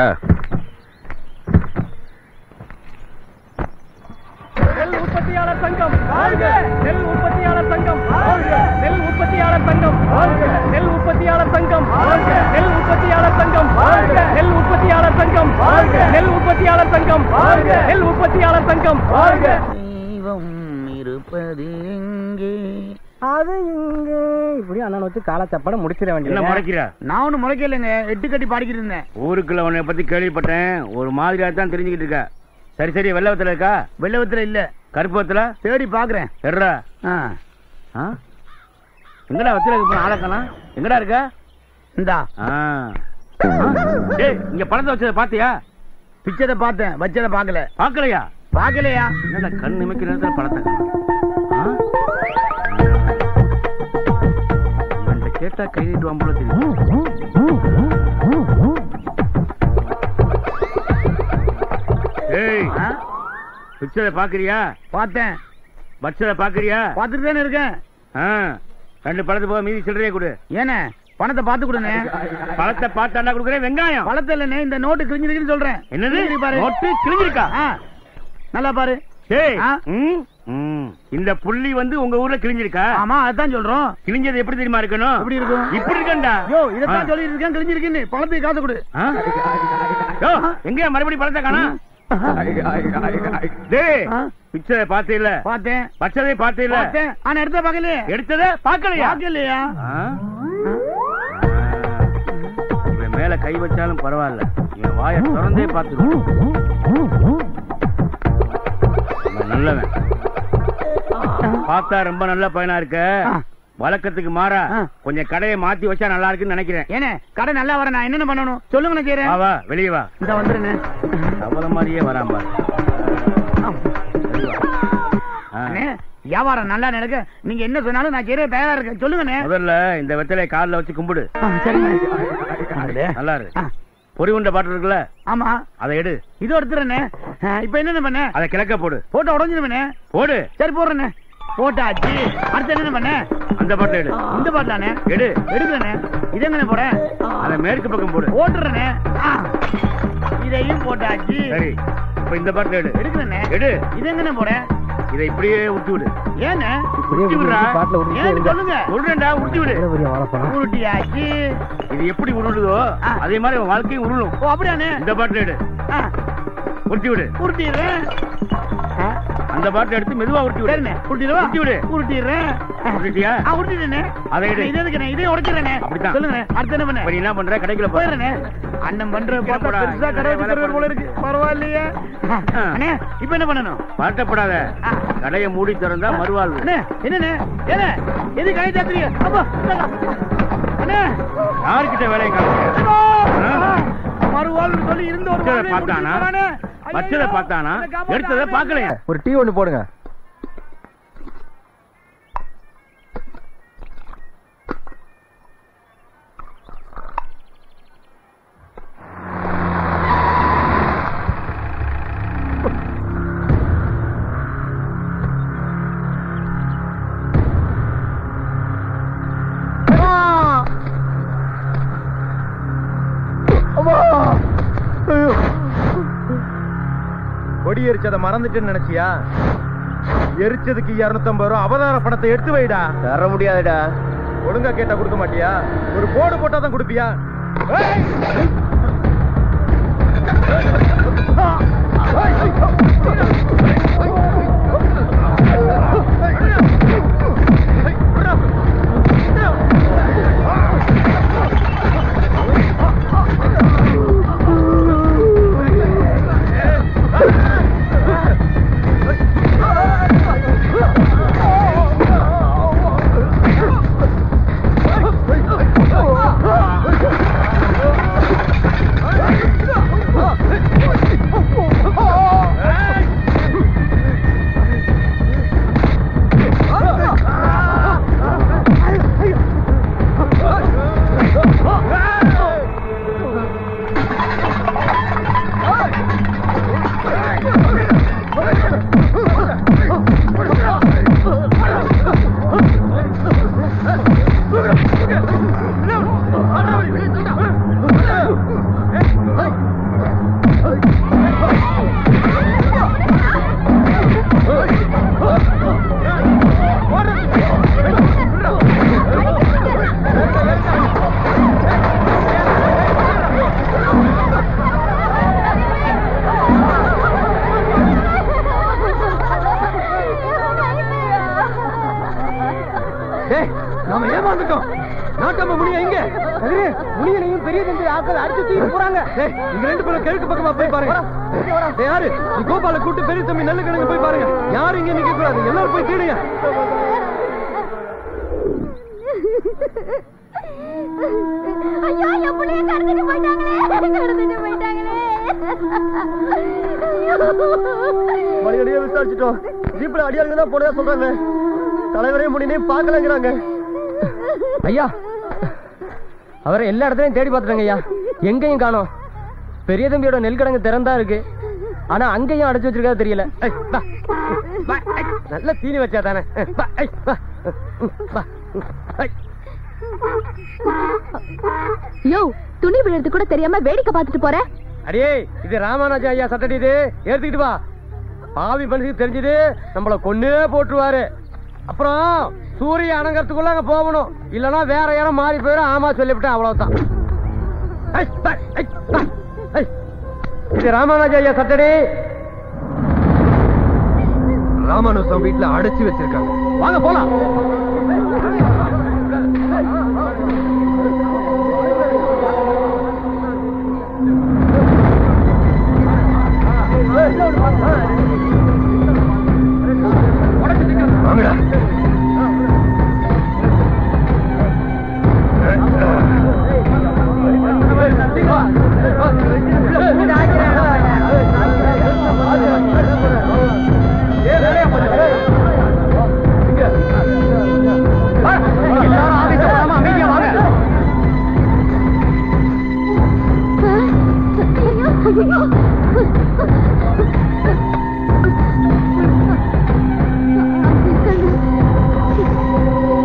நெல் உற்பத்தியாளர் சங்கம் வாழ்க! நெல் உற்பத்தியாளர் சங்கம் வாழ்க! நெல் உற்பத்தியாளர் சங்கம் வாழ்க! நெல் உற்பத்தியாளர் சங்கம் வாழ்க! நெல் உற்பத்தியாளர் சங்கம் வாழ்க! நெல் உற்பத்தியாளர் சங்கம் வாழ்க! நெல் உற்பத்தியாளர் சங்கம் வாழ்க! நெல் உற்பத்தியாளர் சங்கம் வாழ்க! தெய்வம் இருப்பது எங்கே? அது இங்கே. இப்படி அண்ணன் வச்சு கால சப்பட முடிச்சிட வேண்டியது. என்ன முறைக்கிற? நான் ஒண்ணு முறைக்கலைங்க, 8 கட்டி பாடிக்கிட்டு இருந்தேன். ஊருக்குள்ள உன்னை பத்தி கேள்விப்பட்டேன். ஒரு மாதிரியா தான் தெரிஞ்சுக்கிட்டு இருக்க. சரி சரி, வெள்ளவத்துல இருக்கா? வெள்ளவத்துல இல்ல, கருப்பத்துல தேடி பாக்குறேன். எர்ரா. எங்கடா வத்துல ஆளக்கணும்? எங்கடா இருக்க? இந்தா. இங்க பணத்தை வச்சத பாத்தியா? பிச்சதை பார்த்தேன், வச்சதை பாக்கல. பாக்கலையா? பாக்கலையா? என்னடா கண் நிமிக்கிற நேரத்துல பணத்தை கேட்டா கை நீட்டுவான் போல தெரியும். ஏய், பிக்சரை பாக்குறியா? பார்த்தேன். பட்சரை பாக்குறியா? பார்த்துட்டு தானே இருக்கேன். 2 பழத்தை போக மீதி சில்லறையே கொடு. ஏனே பணத்தை பார்த்து கொடுங்க. பழத்தை பார்த்தாண்டா கொடுக்குறேன். வெங்காயம் பழத்தை இல்லனே, இந்த நோட்டு கிழிஞ்சிருக்குன்னு சொல்றேன். என்னது நோட்டு கிழிஞ்சிருக்கா? நல்லா பாரு. இந்த புள்ளி வந்து உங்க ஊர்ல கிழிஞ்சிருக்கா? ஆமா, அதான் சொல்றோம். கிழிஞ்சது எப்படி தெரியுமா இருக்கணும்? எப்படி இருக்கும்? இப்படி இருக்கண்டா. யோ, இதத்தான் சொல்லி இருக்கேன் கிழிஞ்சிருக்குன்னு. பழத்துக்கு காசு கொடு. யோ, எங்க மறுபடியும் பழத்தை காணோம்? பிக்சரை பார்த்தே இல்ல? பார்த்தேன். பச்சதை பார்த்தே இல்ல? பார்த்தேன். ஆனா எடுத்த பார்க்கல. எடுத்தத பார்க்கலையா? பார்க்கலையா? இவன் மேல கை வச்சாலும் பரவாயில்ல, இவன் வாயை திறந்தே பார்த்துருவோம். நல்லவன் பார்த்தா ரொம்ப நல்ல பையனா இருக்க. வழக்கத்துக்கு மாறா கொஞ்சம் கடையை மாத்தி வச்சா நல்லா இருக்குன்னு நினைக்கிறேன். ஏன்னா கடை நல்லா வர நான் என்னென்ன பண்ணணும் சொல்லுங்க. செய்யறேன். வா வெளியே வா. இந்த வந்துருங்க. அவ்வளவு மாதிரியே வராம வியாபாரம் நல்லா நடக்க நீங்க என்ன சொன்னாலும் நான் செய்ய தயாரா இருக்கேன். சொல்லுங்க. முதல்ல இந்த வெத்தலை காலில் வச்சு கும்பிடு. நல்லா இருக்கு. பொறி உண்ட பாட்டு இருக்குல்ல? ஆமா, அதை எடு. இது எடுத்துறேன்னு. இப்ப என்ன பண்ண? அதை கிழக்க போடு. போட்டோ உடஞ்சிருவேனே. போடு. சரி போடுறேனே. போட்டாச்சு. அடுத்து என்ன பண்ண? அந்த பாட்டில் எடு. இந்த பாட்டிலானே எடு. எடுக்கிறேனே. இது எங்க போட? அதை மேற்கு பக்கம் போடு. போட்டுறேனே. இதையும் போட்டாச்சு. சரி, இப்ப இந்த பாட்டில் எடு. எடுக்கிறேனே. எடு. இது எங்க போட? இதை இப்படியே உருட்டி விடு. ஏன்னு சொல்லுங்க. உருண்டா உருட்டி விடு. உருட்டியாச்சு. இது எப்படி உருளுதோ அதே மாதிரி வாழ்க்கையும் உருளும். ஓ அப்படியானே. இந்த பாட்டில் எடு. உருட்டி விடு. உருட்டிடுறேன். அந்த பாட்டில் எடுத்து மெதுவா உருட்டி விடு. உருட்டிடுவா? உருட்டி விடு. உருட்டிடுறேன். உருட்டியா? உருட்டிடுறேன். அதை எடு. இது எதுக்கு? இதே உடைச்சிடுறேன். அப்படித்தான். சொல்லுங்க. அடுத்து என்ன பண்ண? என்ன பண்ற? கடைக்குள்ள போயிடுறேன். அண்ணன் பண்ற பார்த்தா பெருசா கடை வச்சிருக்கிற போல இருக்கு. பரவாயில்லையே. அண்ணே இப்ப என்ன பண்ணணும்? பாட்டப்படாத. கடையை மூடி திறந்தா மறுவாழ்வு. என்னண்ணே? ஏன எது கடை தாக்குறீங்க? அப்பா அண்ணே யாருக்கிட்ட வேலையை காமிக்க? மறுவாழ்வு சொல்லி இருந்த ஒரு பார்த்தானா? வச்சதை பார்த்தானா? எடுத்ததை பார்க்கலையா? ஒரு டீ ஒண்ணு போடுங்க. கொடி எரிச்சதை மறந்துட்டுன்னு நினைச்சியா? எரிச்சதுக்கு 250 ரூபா அவதார பணத்தை எடுத்து வைடா. தர முடியாதுடா. ஒழுங்கா கேட்டா கொடுக்க மாட்டியா? ஒரு போர்டு போட்டா தான் கொடுப்பியா? நாம ஏமாந்துட்டோம். நாட்டாம முடிய எங்க? முடியனையும் பெரிய தம்பி ஆட்கள் அடிச்சு தூக்கி போறாங்க. நீங்க 2 பேரும் கிழக்கு பக்கமா போய் பாருங்க. யாரு? நீ கோபால கூட்டு பெரிய தம்பி நல்ல கிழங்கு போய் பாருங்க. யாரும் இங்க நிக்க கூடாது. எல்லாரும் போய் தேடுங்க. ஐயா எப்படியே கடத்திட்டு போயிட்டாங்களே. மணியடியே விசாரிச்சுட்டோம். ஜீப்ல அடியாளுங்க தான் போனதா சொல்றாங்க. தலைவரே முடினே பாக்கலங்கிறாங்க. ஐயா அவரை எல்லா இடத்துலயும் தேடி பார்த்துட்டாங்க ஐயா, எங்கேயும் காணோம். பெரிய தம்பியோட நெல் கிடங்கு திறந்தா இருக்கு, ஆனா அங்கேயும் அடைச்சு வச்சிருக்கா தெரியல. நல்ல தீனி வச்சா தானே. யோ, துணி விழுறது கூட தெரியாம வேடிக்கை பார்த்துட்டு போற. அடியே, இது ராமானுஜா ஐயா சட்டடி, இது ஏத்துக்கிட்டு வா. பாவி மனுஷனுக்கு தெரிஞ்சது நம்மள கொன்னே போட்டுருவாரு. அப்புறம் சூரிய அணங்கறதுக்குள்ள அங்க போகணும், இல்லன்னா வேற யாரும் மாறி போயிடும். ஆமா சொல்லிவிட்டேன், அவ்வளவுதான். இது ராமானுஜா ஐயா சட்டடி. ராமானுஜம் வீட்டுல அடைச்சு வச்சிருக்காங்க. வாங்க போலாம்.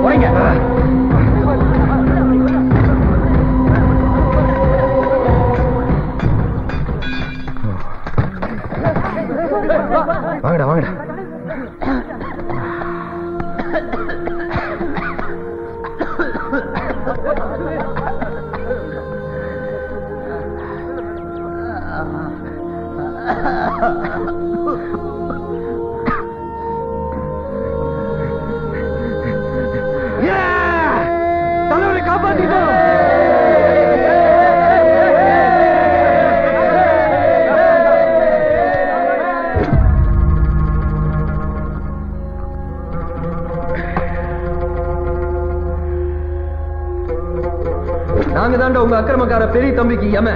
வாங்கடா. வாங்கடா வாங்கடா. தலைவரை காப்பாத்திட்டோம். நாங்க தாண்ட உங்க அக்கிரமக்கார பெரிய தம்பிக்கு யம.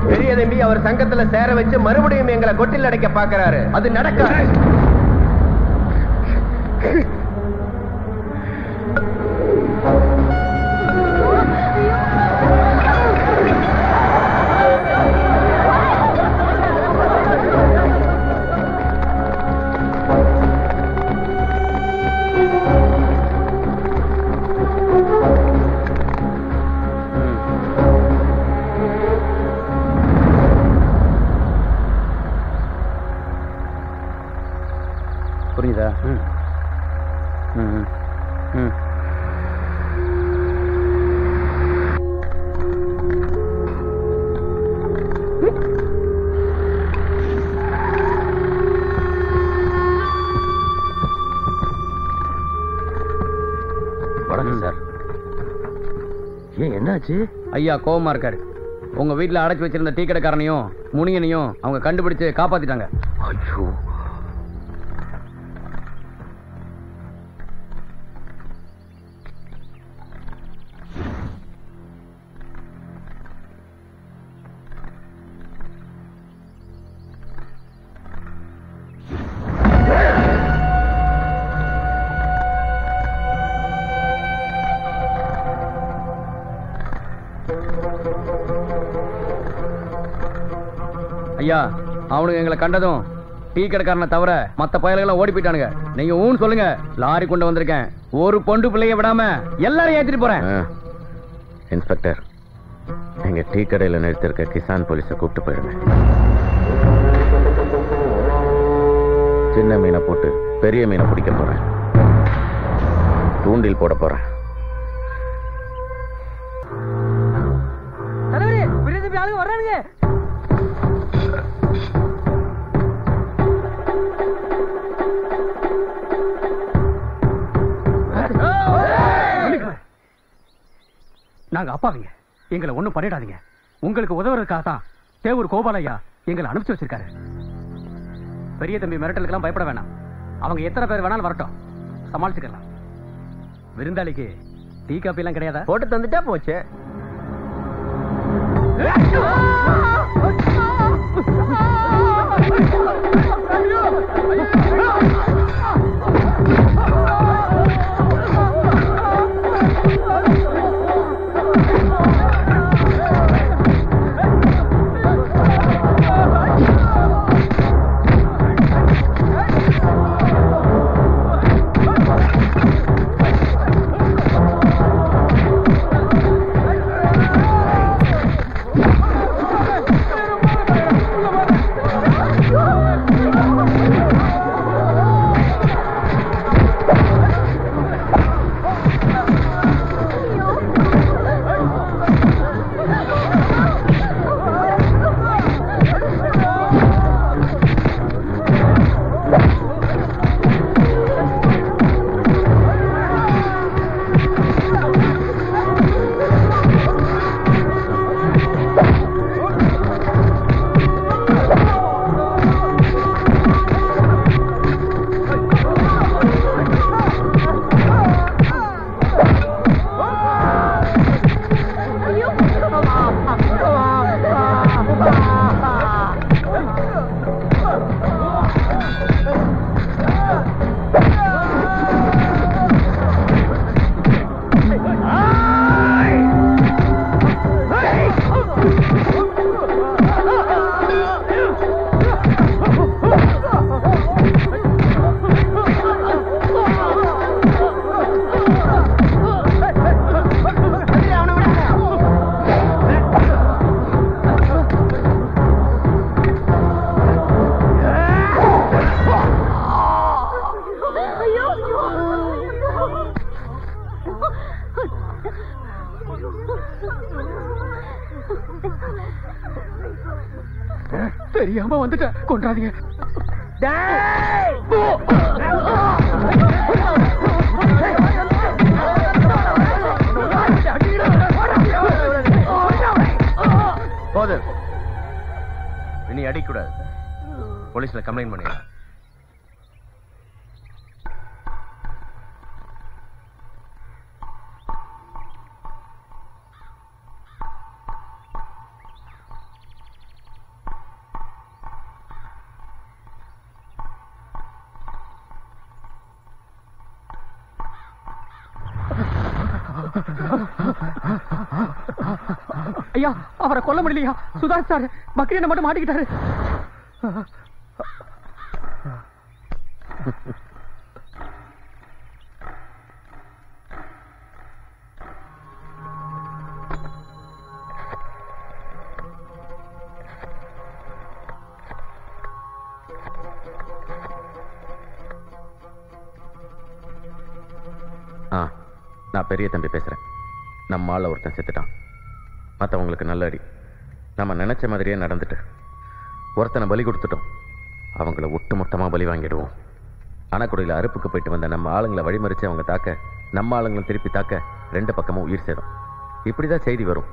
பெரிய தம்பி அவர் சங்கத்துல சேர வச்சு மறுபடியும் எங்களை கொட்டில் அடைக்க பாக்குறாரு. அது நடக்காது. புரியுதா? வணக்கம் சார். ஏன் என்னாச்சு? ஐயா கோவமா இருக்காரு. உங்க வீட்டுல அடைச்சு வச்சிருந்த டீ கடைக்காரனையும் முனியனையும் அவங்க கண்டுபிடிச்சு காப்பாத்திட்டாங்க. ஐயோ, ஐயா அவனுக்கு எங்களை கண்டதும் டீ கடைக்காரனை தவிர மத்த பயல்களை ஓடி போயிட்டானுங்க. நீங்க ஊன்னு சொல்லுங்க, லாரி கொண்டு வந்திருக்கேன். ஒரு பொண்டு பிள்ளைய விடாம எல்லாரும் ஏத்திட்டு போறேன். இன்ஸ்பெக்டர், எங்க டீ கடையில நிறுத்திருக்க கிசான் போலீஸை கூப்பிட்டு போயிடுங்க. சின்ன மீனை போட்டு பெரிய மீனை பிடிக்க போறேன். தூண்டில் போட போறேன். வர்றானுங்க. நாங்க அப்பாவிங்க, எங்களை ஒண்ணும் பண்ணிடாதீங்க. உங்களுக்கு உதவுறதுக்காக தான் தேவூர் கோபாலையா எங்களை அனுப்பிச்சு வச்சிருக்காரு. பெரிய தம்பி மிரட்டலுக்கெல்லாம் பயப்பட வேணாம். அவங்க எத்தனை பேர் வேணாலும் வரட்டும், சமாளிச்சுக்கலாம். விருந்தாளிக்கு டீ காபி எல்லாம் கிடையாதா? போட்டு தந்துட்டா போச்சு. தெரியாம வந்துட்ட, கொண்டாதீங்க. போது, இனி அடிக்கூடாது. போலீஸ்ல கம்ப்ளைண்ட் பண்ணிடுறேன். ஐயா, அவரை கொல்ல முடியலையா? சுதாஷ் சார் பக்ரீனை மட்டும் மாட்டிக்கிட்டாரு. நான் பெரிய தம்பி பேசுறேன். நம்ம ஆள ஒருத்தன் செத்துட்டான். மற்றவங்களுக்கு நல்ல அடி. நம்ம நினைச்ச மாதிரியே நடந்துட்டு ஒருத்தனை பலி கொடுத்துட்டோம். அவங்கள ஒட்டுமொத்தமா பலி வாங்கிடுவோம். அணக்குடியில் அறுப்புக்கு போயிட்டு வந்த நம்ம ஆளுங்களை வழிமறிச்சு அவங்க தாக்க, நம்ம ஆளுங்களை திருப்பி தாக்க, ரெண்டு பக்கமும் உயிர் சேரும். இப்படிதான் செய்தி வரும்.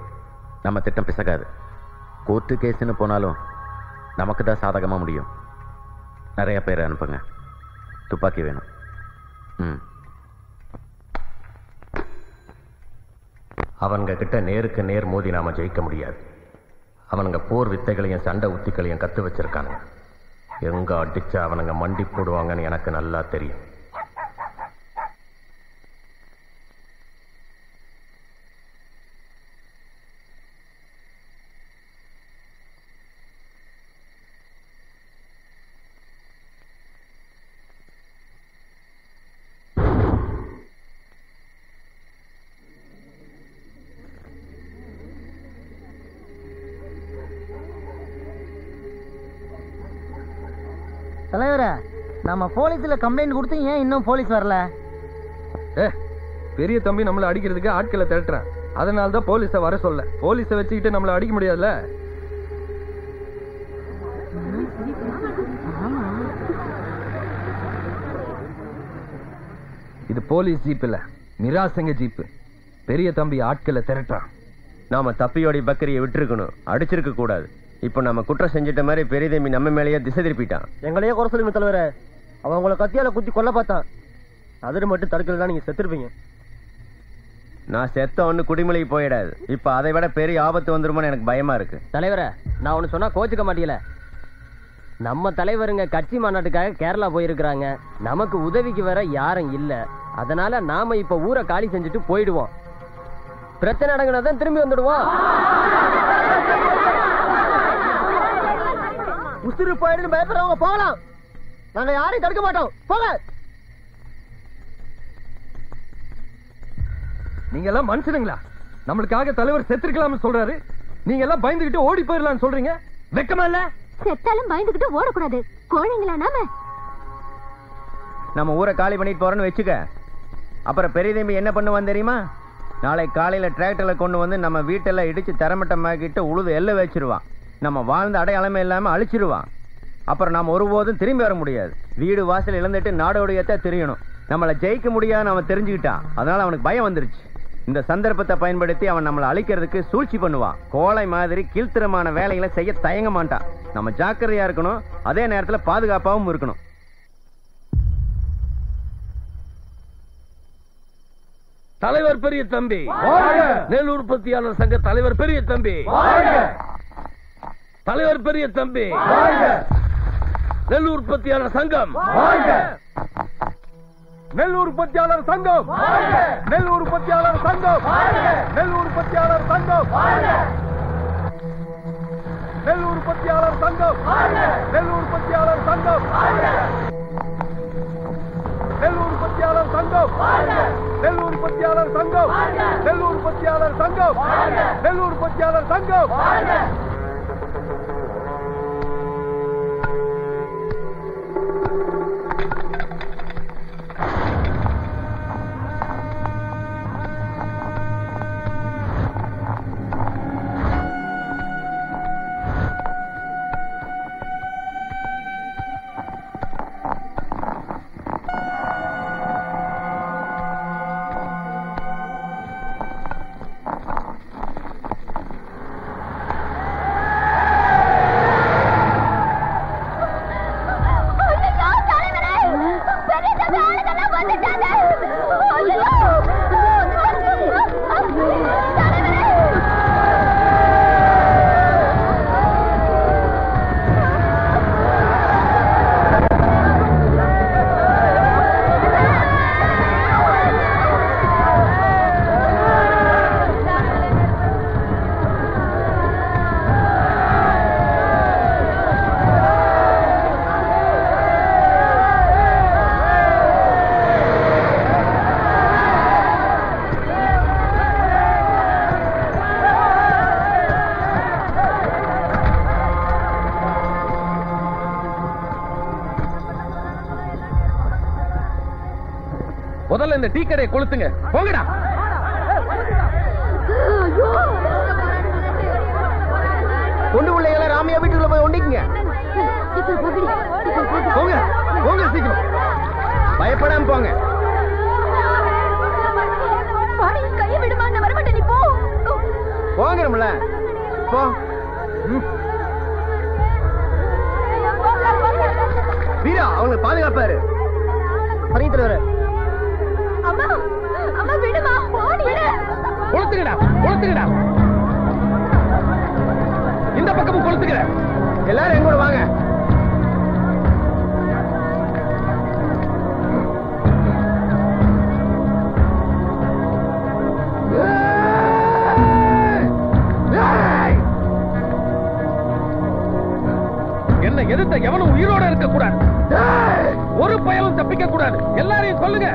நம்ம திட்டம் பிசகாது. கோர்ட்டு கேஸ்ன்னு போனாலும் நமக்கு தான் சாதகமா முடியும். நிறைய பேரை அனுப்புங்க. துப்பாக்கி வேணும். அவனுங்க கிட்ட நேருக்கு நேர் மோதி நாம ஜெயிக்க முடியாது. அவனுங்க போர் வித்தைகளையும் சண்டை உத்திகளையும் கத்து வச்சிருக்கானுங்க. எங்க அடிச்சா அவனுங்க மண்டி போடுவாங்கன்னு எனக்கு நல்லா தெரியும். தலைவர, நம்ம போலீஸ்ல கம்ப்ளைண்ட் கொடுத்து ஏன் இன்னும் போலீஸ் வரல? பெரிய தம்பி நம்மள அடிக்கிறதுக்கு ஆட்களை திரட்டுறான். அதனால தான் போலீஸ வர சொல்ல. போலீஸ வச்சுக்கிட்டு நம்மள அடிக்க முடியாதுல்ல. இது போலீஸ் ஜீப் இல்ல, நிராசங்க ஜீப். பெரிய தம்பி ஆட்களை திரட்டுறான். நாம தப்பியோடி பக்கரியை விட்டுருக்கணும், அடிச்சிருக்க கூடாது. இப்ப நம்ம குற்றம் செஞ்சிட்ட மாதிரி பெரிய தம்பி நம்ம மேலேயே திசை திருப்பிட்டான். எங்களையே குறை சொல்லுங்க தலைவரே. அவன் உங்களை கத்தியால குத்தி கொல்ல பார்த்தான். அதில் மட்டும் தடுக்கலன்னா நீங்க செத்துருப்பீங்க. நான் செத்த ஒண்ணு குடிமலைக்கு போயிடாது. இப்ப அதை விட பெரிய ஆபத்து வந்துருமோன்னு எனக்கு பயமா இருக்கு. தலைவரே, நான் ஒண்ணு சொன்னா கோச்சுக்க மாட்டீங்களே. நம்ம தலைவருங்க கட்சி மாநாட்டுக்காக கேரளா போயிருக்கிறாங்க. நமக்கு உதவிக்கு வர யாரும் இல்ல. அதனால நாம இப்ப ஊரை காலி செஞ்சுட்டு போயிடுவோம். பிரச்சனை அடங்கினாதான் திரும்பி வந்துடுவோம். உசுறு போயிடுன்னு பயப்படுறவங்க போகலாம். நாங்க யாரையும் தடுக்க மாட்டோம். போக. நீங்க எல்லாம் மனுஷனுங்களா? நம்மளுக்காக தலைவர் செத்துருக்கலாம்னு சொல்றாரு. நீங்க எல்லாம் பயந்துகிட்டு ஓடி போயிடலாம்னு சொல்றீங்க. வெக்கமா இல்ல? செத்தாலும் பயந்துகிட்டு ஓடக்கூடாது. கோழைங்களா நாம? நம்ம ஊரை காலி பண்ணிட்டு போறோம்னு வச்சுக்க. அப்புறம் பெரிய தம்பி என்ன பண்ணுவான் தெரியுமா? நாளை காலையில டிராக்டர்ல கொண்டு வந்து நம்ம வீட்டெல்லாம் இடிச்சு தரமட்டமாக்கிட்டு உழுது எல்ல வச்சிருவான். நம்ம வாழ்ந்த அடையாளமே இல்லாம அழிச்சிருவான். அப்புறம் நாம ஒருபோதும் திரும்பி வர முடியாது. வீடு வாசல் இழந்துட்டு நாடோடையத்தை தெரியணும். நம்மளை ஜெயிக்க முடியாதுன்னு அவன் தெரிஞ்சுக்கிட்டான். அதனால அவனுக்கு பயம் வந்துருச்சு. இந்த சந்தர்ப்பத்தை பயன்படுத்தி அவன் நம்மளை அழிக்கிறதுக்கு சூழ்ச்சி பண்ணுவான். கோழை மாதிரி கீழ்த்தரமான வேலைகளை செய்ய தயங்க மாட்டான். நம்ம ஜாக்கிரதையா இருக்கணும். அதே நேரத்துல பாதுகாப்பாகவும் இருக்கணும். தலைவர் பெரிய தம்பி, நெல் உற்பத்தியாளர் சங்க தலைவர் பெரிய தம்பி, தலைவர் பெரிய தம்பி, நெல் உற்பத்தியாளர் சங்கம், நெல் உற்பத்தியாளர் சங்கம், நெல் உற்பத்தியாளர் சங்கம், நெல் உற்பத்தியாளர் சங்கம், நெல் உற்பத்தியாளர் சங்கம், நெல் உற்பத்தியாளர் சங்கம், நெல் உற்பத்தியாளர் சங்கம், நெல் உற்பத்தியாளர் சங்கம், நெல் உற்பத்தியாளர் சங்கம், நெல் உற்பத்தியாளர் சங்கம். முதல்ல இந்த டீ கடையை கொளுத்துங்க. போங்கடா. கொண்டு உள்ள எல்லாம் ராமையா வீட்டுக்குள்ள போய் ஒண்டிக்குங்க. போங்க போங்க சீக்கிரம். பயப்படாம போங்க. கையை விடுமா, நான் வரமாட்டேன். நீ போ. போங்கிறோம்ல. போ. வீரா அவங்களுக்கு பாதுகாப்பாரு. சரிங்க தலைவர். அம்மா அம்மா விடுமா, ஓடி விடு. கொளுத்துங்கடா கொளுத்துங்கடா. இந்த பக்கமும் கொளுத்துங்க. எல்லாரும் எங்கூட வாங்க. என்ன எதிர்த்த எவனும் உயிரோட இருக்க கூடாது. ஒரு பயலும் தப்பிக்க கூடாது. எல்லாரையும் சொல்லுங்க.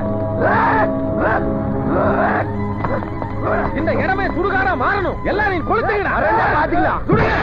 இந்த இடமே சுடுகாடா மாறணும். எல்லாரையும் கொளுத்துங்கடா. பாத்தீங்களா? சுடுங்க.